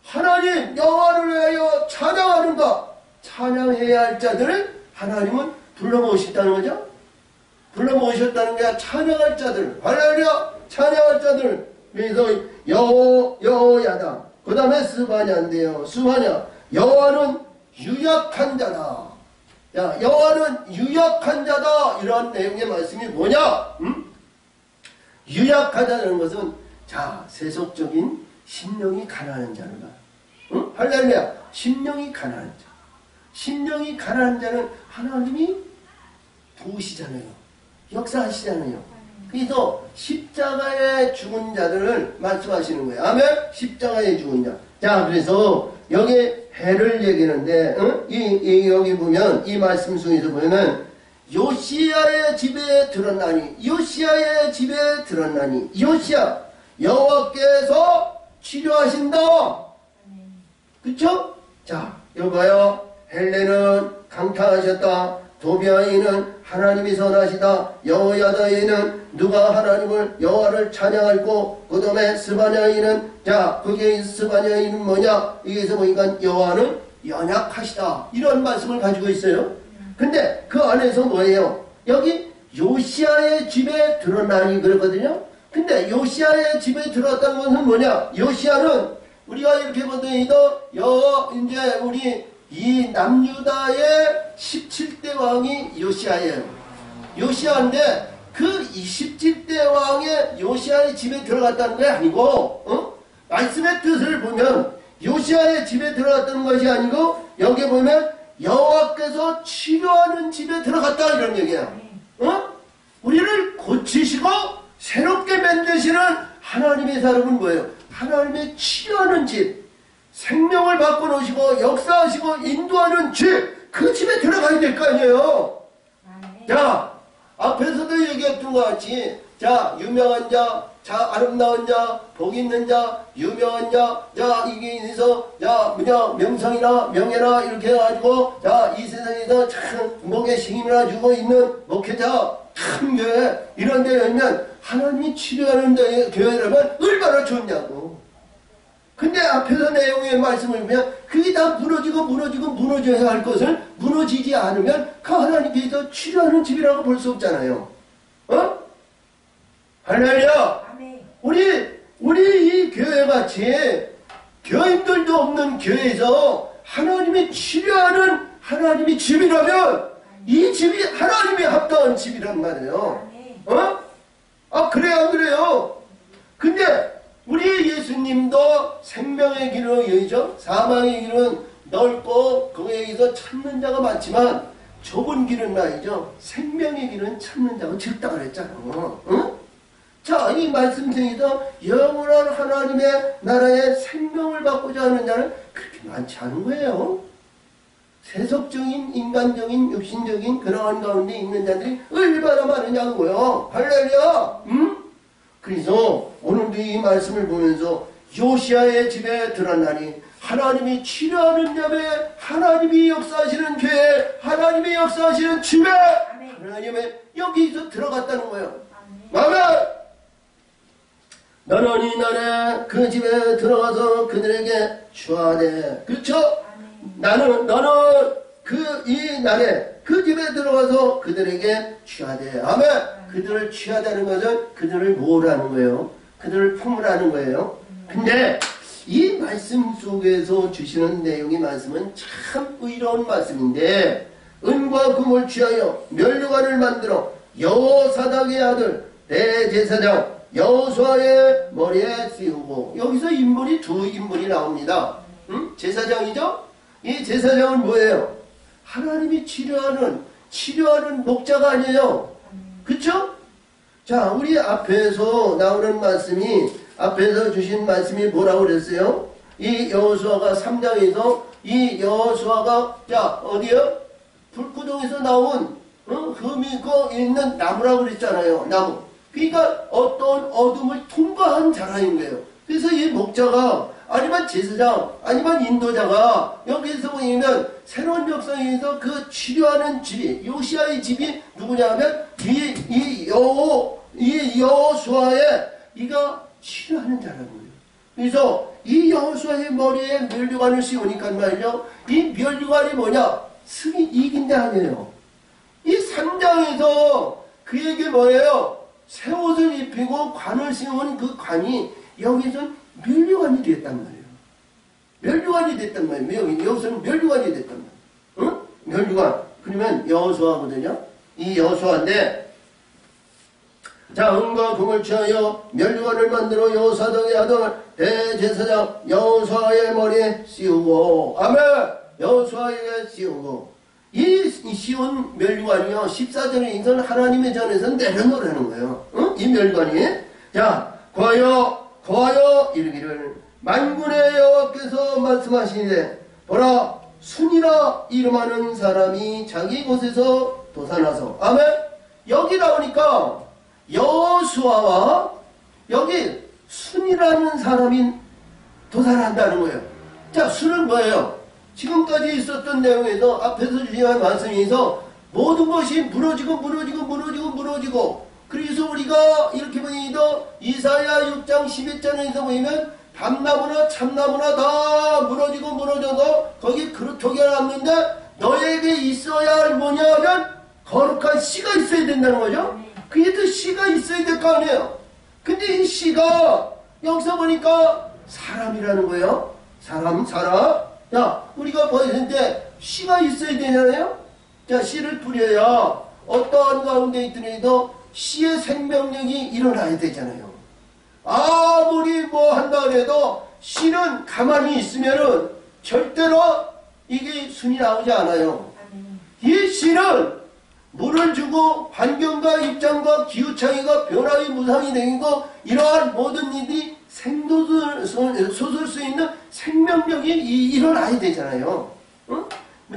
하나님 여호와를 위하여 찬양하는가? 찬양해야 할 자들을 하나님은 불러 모으셨다는 거죠. 불러 모으셨다는 게 찬양할 자들, 할렐루야, 찬양할 자들. 그래서 여호야다. 그 다음에 스바냐인데요. 스바냐, 여호와는 유약한 자다. 야, 여호와는 유약한 자다. 이런 내용의 말씀이 뭐냐? 유약하다는 것은 자, 세속적인 심령이 가난한 자를 봐. 응? 할렐루야, 심령이 가난한 자. 심령이 가난한 자는 하나님이 도우시잖아요. 역사하시잖아요. 그래서 십자가에 죽은 자들을 말씀하시는 거예요. 아멘? 십자가에 죽은 자. 자, 그래서 여기 해를 얘기하는데, 여기 보면, 이 말씀 중에서 보면, 요시야의 집에 들었나니, 요시야의 집에 들었나니, 요시야, 여호와께서 치료하신다. 그쵸? 자, 여기 봐요. 헬레는 강타하셨다. 도비아에는 하나님이 선하시다. 여호야다에는 누가 하나님을 여호와를 찬양하고, 그 다음에 스바냐에는 자, 거기에 스바냐에는 뭐냐? 여기서 보니까 여호와는 연약하시다. 이런 말씀을 가지고 있어요. 근데 그 안에서 뭐예요? 여기 요시야의 집에 들어나니 그러거든요. 근데 요시야의 집에 들어왔다는 것은 뭐냐? 요시야는 우리가 이렇게 보더니도 이제 우리 이 남유다의 17대 왕이 요시야예요. 요시야인데 그 27대 왕의 요시야의 집에 들어갔다는 게 아니고, 말씀의 뜻을 보면 요시야의 집에 들어갔다는 것이 아니고 여기 보면 여호와께서 치료하는 집에 들어갔다 이런 얘기야. 우리를 고치시고 새롭게 만드시는 하나님의 사람은 뭐예요? 하나님의 치료하는 집. 생명을 바꿔놓으시고 역사하시고 인도하는 집, 그 집에 들어가야 될 거 아니에요. 자, 앞에서도 얘기했던 것 같이 자, 유명한 자, 자, 아름다운 자, 복 있는 자, 유명한 자, 자, 이게 있어, 자, 뭐냐, 명성이나 명예나 이렇게 해가지고 자, 이 세상에서 참 목에 힘이나 주고 있는 목회자 참 교회 이런 데 열면 하나님이 치료하는 데 교회라면 얼마나 좋냐고. 근데 앞에서 내용의 말씀을 보면 그게 다 무너져야 할 것을 무너지지 않으면 그 하나님께서 치료하는 집이라고 볼 수 없잖아요. 할렐루야. 우리 이 교회같이 교인들도 없는 교회에서 하나님이 치료하는 하나님의 집이라면 이 집이 하나님이 합당한 집이란 말이에요. 그래요 안 그래요? 근데 우리 예수님도 생명의 길은 여기죠. 사망의 길은 넓고 거기에서 찾는 자가 많지만 좁은 길은 말이죠. 생명의 길은 찾는 자가 적다 그랬잖아. 자, 이 말씀 중에서 영원한 하나님의 나라에 생명을 받고자 하는 자는 그렇게 많지 않은 거예요. 세속적인, 인간적인, 육신적인 그러한 가운데 있는 자들이 얼마나 많으냐고요. 할렐루야. 그래서 오늘도 이 말씀을 보면서 요시아의 집에 들어가니 하나님이 치료하는 예배, 하나님이 역사하시는 교회, 하나님이 역사하시는 집에 하나님의 여기서 들어갔다는 거예요. 아멘. 너는 이 날에 그 집에 들어가서 그들에게 취하되, 그렇죠? 너는 이 날에 그 집에 들어가서 그들에게 취하되, 아멘. 그들을 취하다는 것은 그들을 모으라는 거예요. 그들을 품으라는 거예요. 근데 이 말씀 속에서 주시는 내용의 말씀은 참 의로운 말씀인데, 은과 금을 취하여 면류관을 만들어 여호사닥의 아들 대제사장 여호수아의 머리에 씌우고, 여기서 인물이 두 인물이 나옵니다. 제사장이죠? 이 제사장은 뭐예요? 하나님이 치료하는 목자가 아니에요. 그쵸? 자, 우리 앞에서 나오는 말씀이, 앞에서 주신 말씀이 뭐라고 그랬어요? 이 여호수아가 3장에서 이 여호수아가, 자, 어디요? 불구덩에서 나온 흠이 있는 나무라고 그랬잖아요. 나무. 그러니까 어떤 어둠을 통과한 자라인 거예요. 그래서 이 목자가, 아니면 제사장, 아니면 인도자가 여기서 보이면 새로운 역사에서 그 치료하는 집이, 요시아의 집이 누구냐면 이 여호수아의 이가 치료하는 자라는 거예요. 그래서 이 여호수아의 머리에 면류관을 씌우니까 말이죠. 이 면류관이 뭐냐? 승이 이긴데 아니에요. 이 3장에서 그에게 뭐예요? 새 옷을 입히고 관을 씌운 그 관이 여기서는 면류관이 됐단 말이에요. 면류관이 됐단 말이에요. 여기서는 면류관이 됐단 말이에요. 응? 면류관. 그러면 여호수아거든요. 이 여호수아인데, 자, 은과 금을 취하여 면류관을 만들어 여호사닥의 아들 대제사장 여호수아의 머리에 씌우고, 아멘. 여호수아에게 씌우고, 이 씌운 면류관이요 14절에 하나님의 전에서 내려놓으라는 거예요. 응? 이 면류관이, 자, 거하여 이르기를 만군의 여호와께서 말씀하시되, 보라, 순이라 이름하는 사람이 자기 곳에서 도산하서, 아멘. 여기 나오니까 여호수아와 여기 순이라는 사람이 도산한다는 거예요. 자, 순은 뭐예요? 지금까지 있었던 내용에서 앞에서 주신 말씀에서 모든 것이 무너지고 그래서 우리가 이렇게 보니까 이사야 6장 11절에서 보이면 밤나무나 참나무나 다 무너져도 거기 그루터기가 남는데 너에게 있어야 할 뭐냐면 거룩한 씨가 있어야 된다는 거죠. 그게 또 씨가 있어야 될 거 아니에요. 근데 이 씨가 여기서 보니까 사람이라는 거예요. 사람. 자, 우리가 보였을 때 씨가 있어야 되잖아요. 자, 씨를 뿌려야 어떠한 가운데 있더라도 씨의 생명력이 일어나야 되잖아요. 아무리 뭐 한다 해도 씨는 가만히 있으면은 절대로 이게 순이 나오지 않아요. 이 씨는 물을 주고 환경과 입장과 기후차이가 변화의 무상이 되고 이러한 모든 일이 솟을 수 있는 생명력이 일어나야 되잖아요. 응?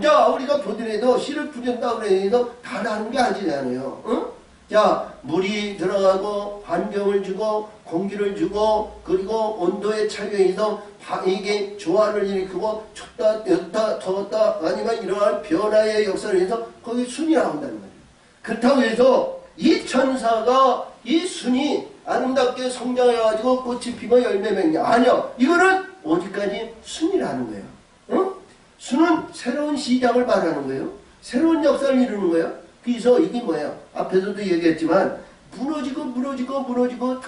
자, 우리가 보더라도 씨를 뿌린다고 해서 다 나는 게 아니잖아요. 응? 자, 물이 들어가고 환경을 주고 공기를 주고 그리고 온도의 차이에서 이게 조화를 일으키고 춥다 덥다 더웠다 아니면 이러한 변화의 역사를 해서 거기 순이 나온다는 거예요. 그렇다고 해서 이 천사가 이 순이 아름답게 성장해가지고 꽃이 피고 열매 맺냐? 아니요. 이거는 어디까지 순이라는 거예요. 응? 순은 새로운 시작을 말하는 거예요. 새로운 역사를 이루는 거예요. 그래서 이게 뭐예요? 앞에서도 얘기했지만 무너지고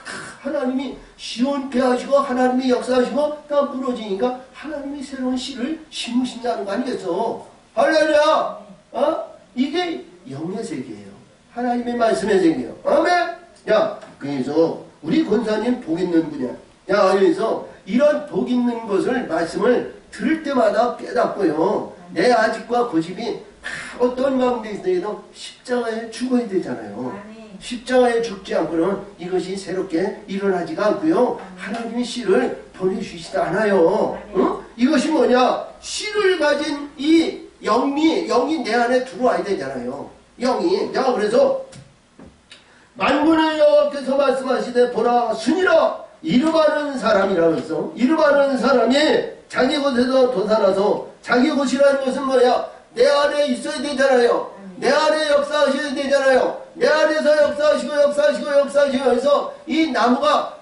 하나님이 시온케 하시고 하나님이 역사하시고 다 무너지니까 하나님이 새로운 씨를 심으신다는 거 아니겠어? 할렐루야! 이게 영의 세계예요. 하나님의 말씀의 세계예요. 아멘! 야, 그래서 우리 권사님 복 있는 분이야. 야, 그래서 이런 복 있는 것을 말씀을 들을 때마다 깨닫고요. 내 아직과 고집이 어떤 가운데 있어도 십자가에 죽어야 되잖아요. 십자가에 죽지 않고는 이것이 새롭게 일어나지가 않고요. 하나님이 씨를 보내주시지 않아요. 응? 이것이 뭐냐? 씨를 가진 이 영이 내 안에 들어와야 되잖아요. 영이. 자, 그래서 만군의 여호와께서 말씀하시되 보라 순이라 이름하는 사람이라고 했어. 이름하는 사람이 자기 곳에서 솟아나서 자기 곳이라는 것은 뭐야? 내 안에 있어야 되잖아요. 내 안에 역사하셔야 되잖아요. 내 안에서 역사하시고 해서 이 나무가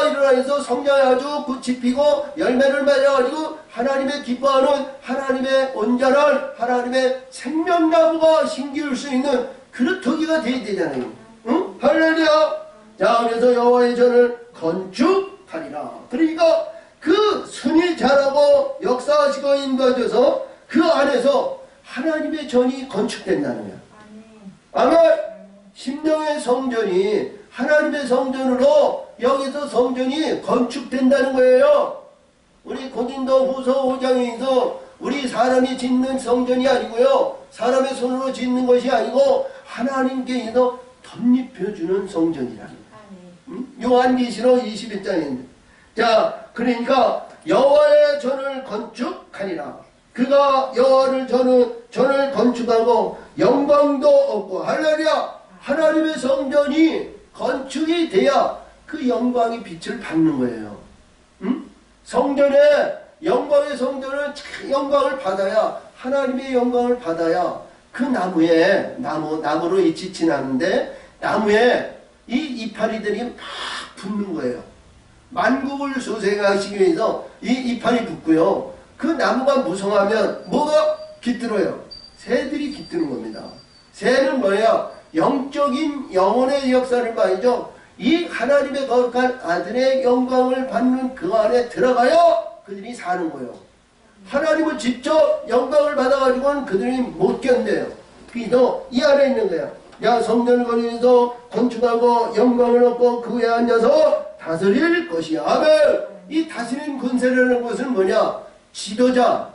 일어나서 성장해가지고 꽃이 피고 열매를 맺어가지고 하나님의 기뻐하는 하나님의 온전한 하나님의 생명나무가 심기울 수 있는 그런 토기가 되어야 되잖아요. 응? 할렐루야. 자, 그래서 여호와의 전을 건축하리라. 그러니까 그 순이 자라고 역사하시고 인도하셔서 그 안에서 하나님의 전이 건축된다는 거야. 아멘. 심령의 성전이 하나님의 성전으로 여기서 성전이 건축된다는 거예요. 우리 고린도 후서 5장에서 우리 사람이 짓는 성전이 아니고요. 사람의 손으로 짓는 것이 아니고 하나님께서 덧입혀주는 성전이라는 거예요. 요한계시록 21장인데. 자, 그러니까 여호와의 전을 건축하리라. 그가 여호와를 전을 건축하고 영광도 얻고 할렐루야. 하나님의 성전이 건축이 돼야 그 영광이 빛을 받는 거예요. 성전에 영광의 성전은 영광을 받아야 하나님의 영광을 받아야 그 나무에 나무로 이 짓이 나는데 나무에 이 이파리들이 막 붙는 거예요. 만국을 소생하시기 위해서 이 이파리 붙고요. 그 나무가 무성하면 뭐가 깃들어요? 새들이 깃드는 겁니다. 새는 뭐예요? 영적인 영혼의 역사를 말이죠. 이 하나님의 거룩한 아들의 영광을 받는 그 안에 들어가야 그들이 사는 거예요. 하나님은 직접 영광을 받아가지고는 그들이 못 견뎌요. 그래서 이 안에 있는 거야. 야, 성전을 거리면서 건축하고 영광을 얻고 그 위에 앉아서 다스릴 것이야. 아멘. 이 다스리는 권세라는 것은 뭐냐? 지도자.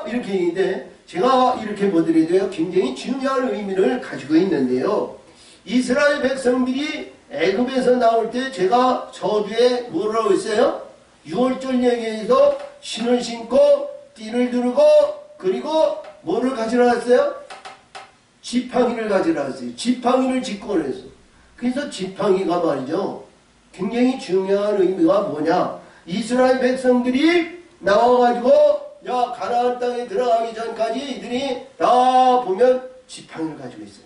이렇게 얘기인데 제가 이렇게 보더라도요 굉장히 중요한 의미를 가지고 있는데요. 이스라엘 백성들이 애굽에서 나올 때 제가 서두에 뭐라고 했어요? 6월절 얘기에서 신을 신고 띠를 두르고 그리고 뭐를 가지러 왔어요? 지팡이를 가지러 왔어요. 지팡이를 짚고 그랬어. 그래서 지팡이가 말이죠 굉장히 중요한 의미가 뭐냐? 이스라엘 백성들이 나와가지고 야 가나안 땅에 들어가기 전까지 이들이 다 보면 지팡이를 가지고 있어요.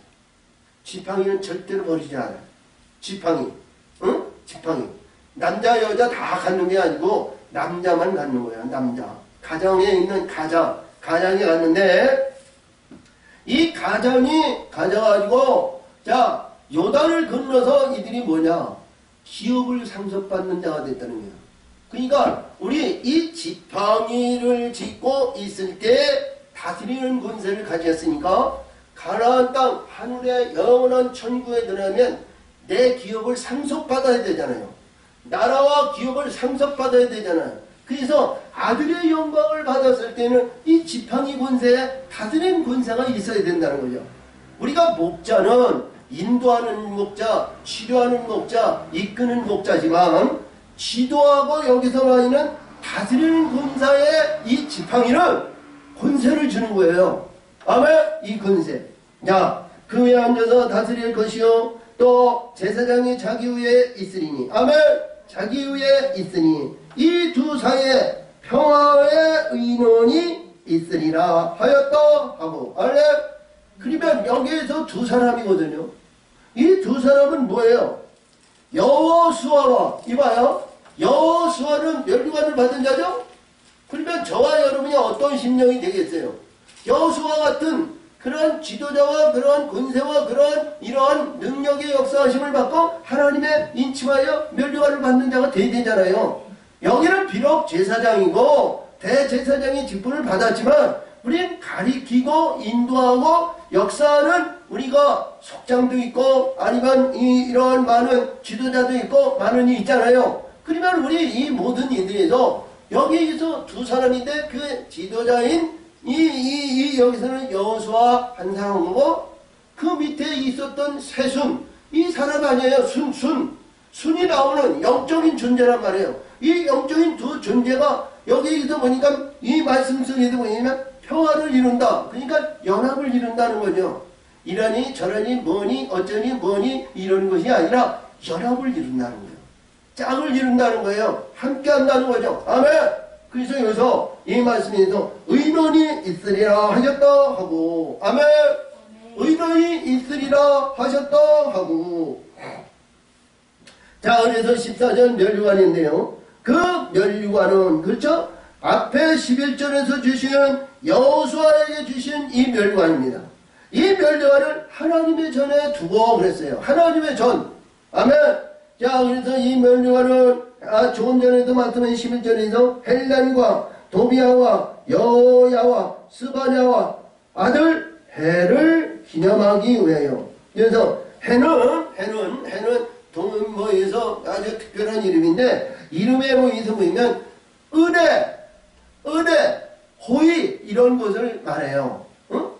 지팡이는 절대로 버리지 않아요. 지팡이. 응? 지팡이. 남자 여자 다 갖는 게 아니고 남자만 갖는 거예요. 남자. 가정에 있는 가장이 갖는데 이 가장이 가져가지고 자 요단을 건너서 이들이 뭐냐 기업을 상속받는 자가 됐다는 거예요. 그러니까 우리 이 지팡이를 짚고 있을 때 다스리는 권세를 가졌으니까 가나안 땅 하늘의 영원한 천국에 들어가면 내 기업을 상속받아야 되잖아요. 나라와 기업을 상속받아야 되잖아요. 그래서 아들의 영광을 받았을 때는 이 지팡이 권세에 다스리는 권세가 있어야 된다는 거죠. 우리가 목자는 인도하는 목자, 치료하는 목자, 이끄는 목자지만 지도하고 여기서 말하는 다스리는 권사에 이 지팡이는 권세를 주는 거예요. 아멘. 이 권세. 자, 그 위에 앉아서 다스릴 것이요 또 제사장이 자기 위에 있으리니 아멘. 자기 위에 있으니 이 두 사이에 평화의 의논이 있으리라 하였다 하고 아멘. 그러면 여기에서 두 사람이거든요. 이 두 사람은 뭐예요? 여호수아와 이봐요. 여호수아는 멸류관을 받은 자죠? 그러면 저와 여러분이 어떤 심령이 되겠어요? 여호수아 같은 그런 지도자와 그러한 권세와 그러한 이러한 능력의 역사하심을 받고 하나님의 인침하여 멸류관을 받는 자가 돼야 되잖아요. 여기는 비록 제사장이고 대제사장의 직분을 받았지만 우리는 가리키고 인도하고 역사하는 우리가 속장도 있고 아니면 이러한 많은 지도자도 있고 많은 이 있잖아요. 그러면 우리 이 모든 이들에서 여기에서 두 사람인데 그 지도자인 여기서는 여호수아 한 사람이고 그 밑에 있었던 세순 이 사람 아니에요. 순이 나오는 영적인 존재란 말이에요. 이 영적인 두 존재가 여기에서 보니까 이 말씀 속에도 보면 평화를 이룬다. 그러니까 연합을 이룬다는 거죠. 이러니 저러니 뭐니 어쩌니 뭐니 이런 것이 아니라 연합을 이룬다는 거예요. 짝을 이룬다는 거예요. 함께 한다는 거죠. 아멘. 그래서 여기서 이 말씀에서 의논이 있으리라 하셨다 하고, 아멘. 의논이 있으리라 하셨다 하고. 자, 그래서 14절 멸류관인데요. 그 멸류관은, 그렇죠? 앞에 11절에서 주시는 여호수아에게 주신 이 멸류관입니다. 이 멸류관을 하나님의 전에 두고 그랬어요. 하나님의 전. 아멘. 자, 그래서 이 멸류관은 조금 전에도 말씀한 11절에서 헬란과 도비아와 여야와 스바냐와 아들 해를 기념하기 위하여. 그래서 해는 동문모에서 아주 특별한 이름인데, 이름에 보이서 보면 은혜, 호의 이런 것을 말해요.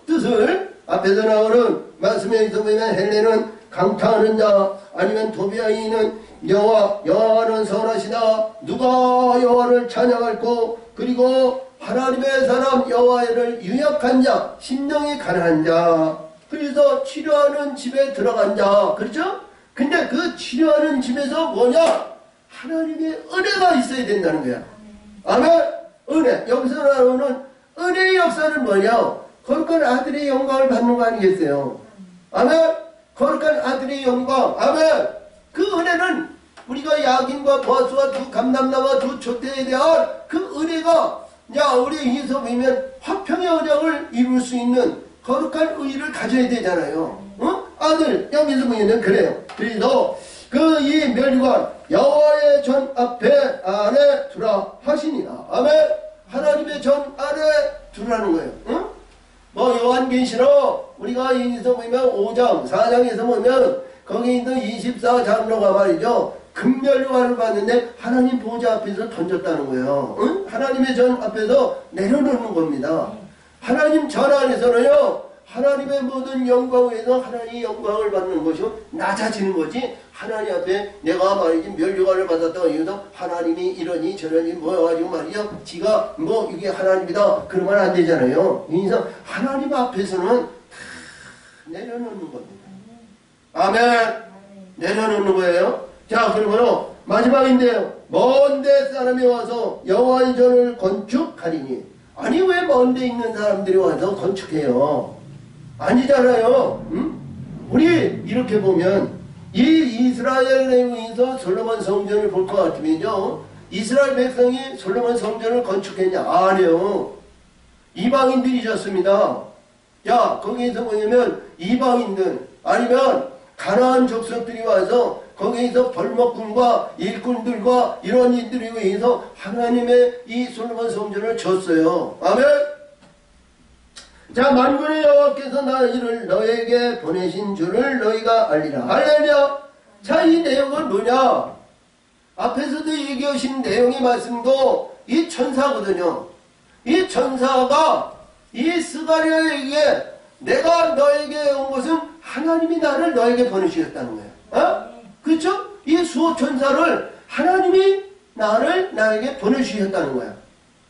뜻을 앞에서 나오는 말씀에 있어 보면 헬레는 강타하는 자, 아니면 도비아인은 여호와는 선하시다, 누가 여호와를 찬양할꼬, 그리고 하나님의 사람 여호와를 유약한 자, 심령이 가난한 자, 그래서 치료하는 집에 들어간 자, 그렇죠? 근데 그 치료하는 집에서 뭐냐? 하나님의 은혜가 있어야 된다는 거야. 아멘. 은혜. 여기서 나오는 은혜의 역사는 뭐냐? 거룩한 아들의 영광을 받는 거 아니겠어요? 아멘. 거룩한 아들의 영광. 아멘. 그 은혜는 우리가 야긴과 보아스와 두 감람나와 두 촛대에 대한 그 은혜가, 야, 우리 여기서 보면 화평의 언약을 이룰 수 있는 거룩한 의를 가져야 되잖아요. 아들, 여기서 보면 그래요. 그래서 그 이 멸류관 여호와의 전 앞에 안에 두라 하시니라. 아멘. 하나님의 전 안에 두라는 거예요. 뭐 요한계시록 우리가 여기서 보면 5장 4장에서 보면 거기 있는 24장로가 말이죠, 금멸류관을 봤는데 하나님 보좌 앞에서 던졌다는 거예요. 하나님의 전 앞에서 내려놓는 겁니다. 하나님 전 안에서는요, 하나님의 모든 영광에서 하나님의 영광을 받는 것이 낮아지는 거지, 하나님 앞에 내가 말이지 멸류관을 받았다고 해서 하나님이 이러니 저러니 모여가지고 말이죠, 지가 뭐 이게 하나님이다 그러면 안 되잖아요. 그래서 하나님 앞에서는 다 내려놓는 겁니다. 아멘. 내려놓는 거예요. 자, 그러므로 마지막인데요, 먼 데 사람이 와서 여호와의 전을 건축하리니. 아니, 왜 먼 데 있는 사람들이 와서 건축해요? 아니잖아요. 우리 이렇게 보면 이 이스라엘에 의해서 솔로몬 성전을 볼 것 같으면요, 이스라엘 백성이 솔로몬 성전을 건축했냐? 아니요. 이방인들이셨습니다. 자, 거기에서 뭐냐면 이방인들 아니면 가나안 족속들이 와서 거기에서 벌목꾼과 일꾼들과 이런 이들에 의해서 하나님의 이 솔로몬 성전을 졌어요. 아멘. 자, 만군의 여호와께서 나를 너에게 보내신 줄을 너희가 알리라. 할렐루야. 자, 이 내용은 뭐냐? 앞에서도 얘기하신 내용의 말씀도 이 천사거든요. 이 천사가 이 스가랴에게 내가 너에게 온 것은 하나님이 나를 너에게 보내주셨다는 거예요. 그렇죠? 이 수호 천사를 하나님이 나에게 보내주셨다는 거야.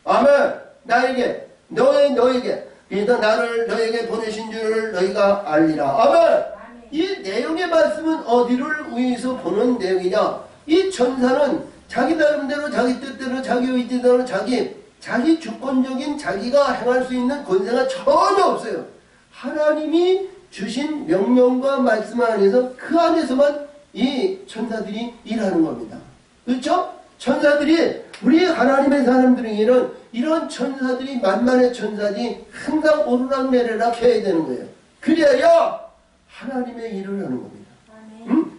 아멘. 나에게, 너에게. 그래서 나를 너에게 보내신 줄을 너희가 알리라. 아멘. 이 내용의 말씀은 어디를 위해서 보는 내용이냐? 이 천사는 자기 나름대로, 자기 뜻대로, 자기 의지대로, 자기 주권적인 자기가 행할 수 있는 권세가 전혀 없어요. 하나님이 주신 명령과 말씀 안에서 그 안에서만 이 천사들이 일하는 겁니다. 그렇죠? 천사들이, 우리 하나님의 사람들에게는 이런 천사들이, 만만의 천사들이 항상 오르락내리락 해야 되는 거예요. 그래야 하나님의 일을 하는 겁니다.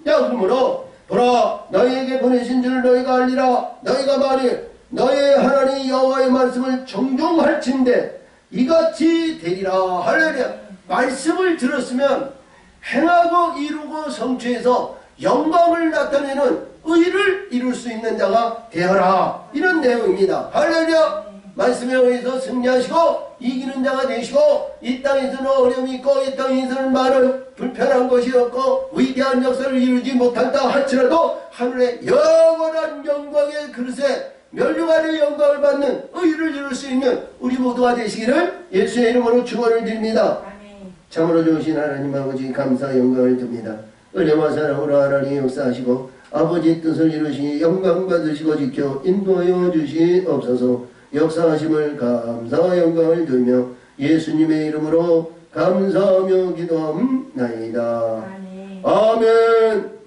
자, 그러므로 보라, 너희에게 보내신 줄 너희가 알리라. 너희가 만일 너희의 하나님 여호와의 말씀을 정종할진대 이같이 되리라. 할렐루야. 말씀을 들었으면 행하고 이루고 성취해서 영광을 나타내는 의를 이룰 수 있는 자가 되어라. 이런 내용입니다. 할렐루야. 말씀에 의해서 승리하시고 이기는 자가 되시고, 이 땅에서는 어려움이 있고 이 땅에서는 많은 불편한 것이 없고 위대한 역사를 이루지 못한다 할지라도 하늘의 영원한 영광의 그릇에 멸류관의 영광을 받는 의를 이룰 수 있는 우리 모두가 되시기를 예수의 이름으로 축원을 드립니다. 참으로 좋으신 하나님 아버지 감사 영광을 듭니다. 은혜와 사랑으로 하나님 역사하시고 아버지 뜻을 이루시 영광 받으시고 지켜 인도하여 주시옵소서. 역사하심을 감사 영광을 드리며 예수님의 이름으로 감사하며 기도함나이다. 아멘.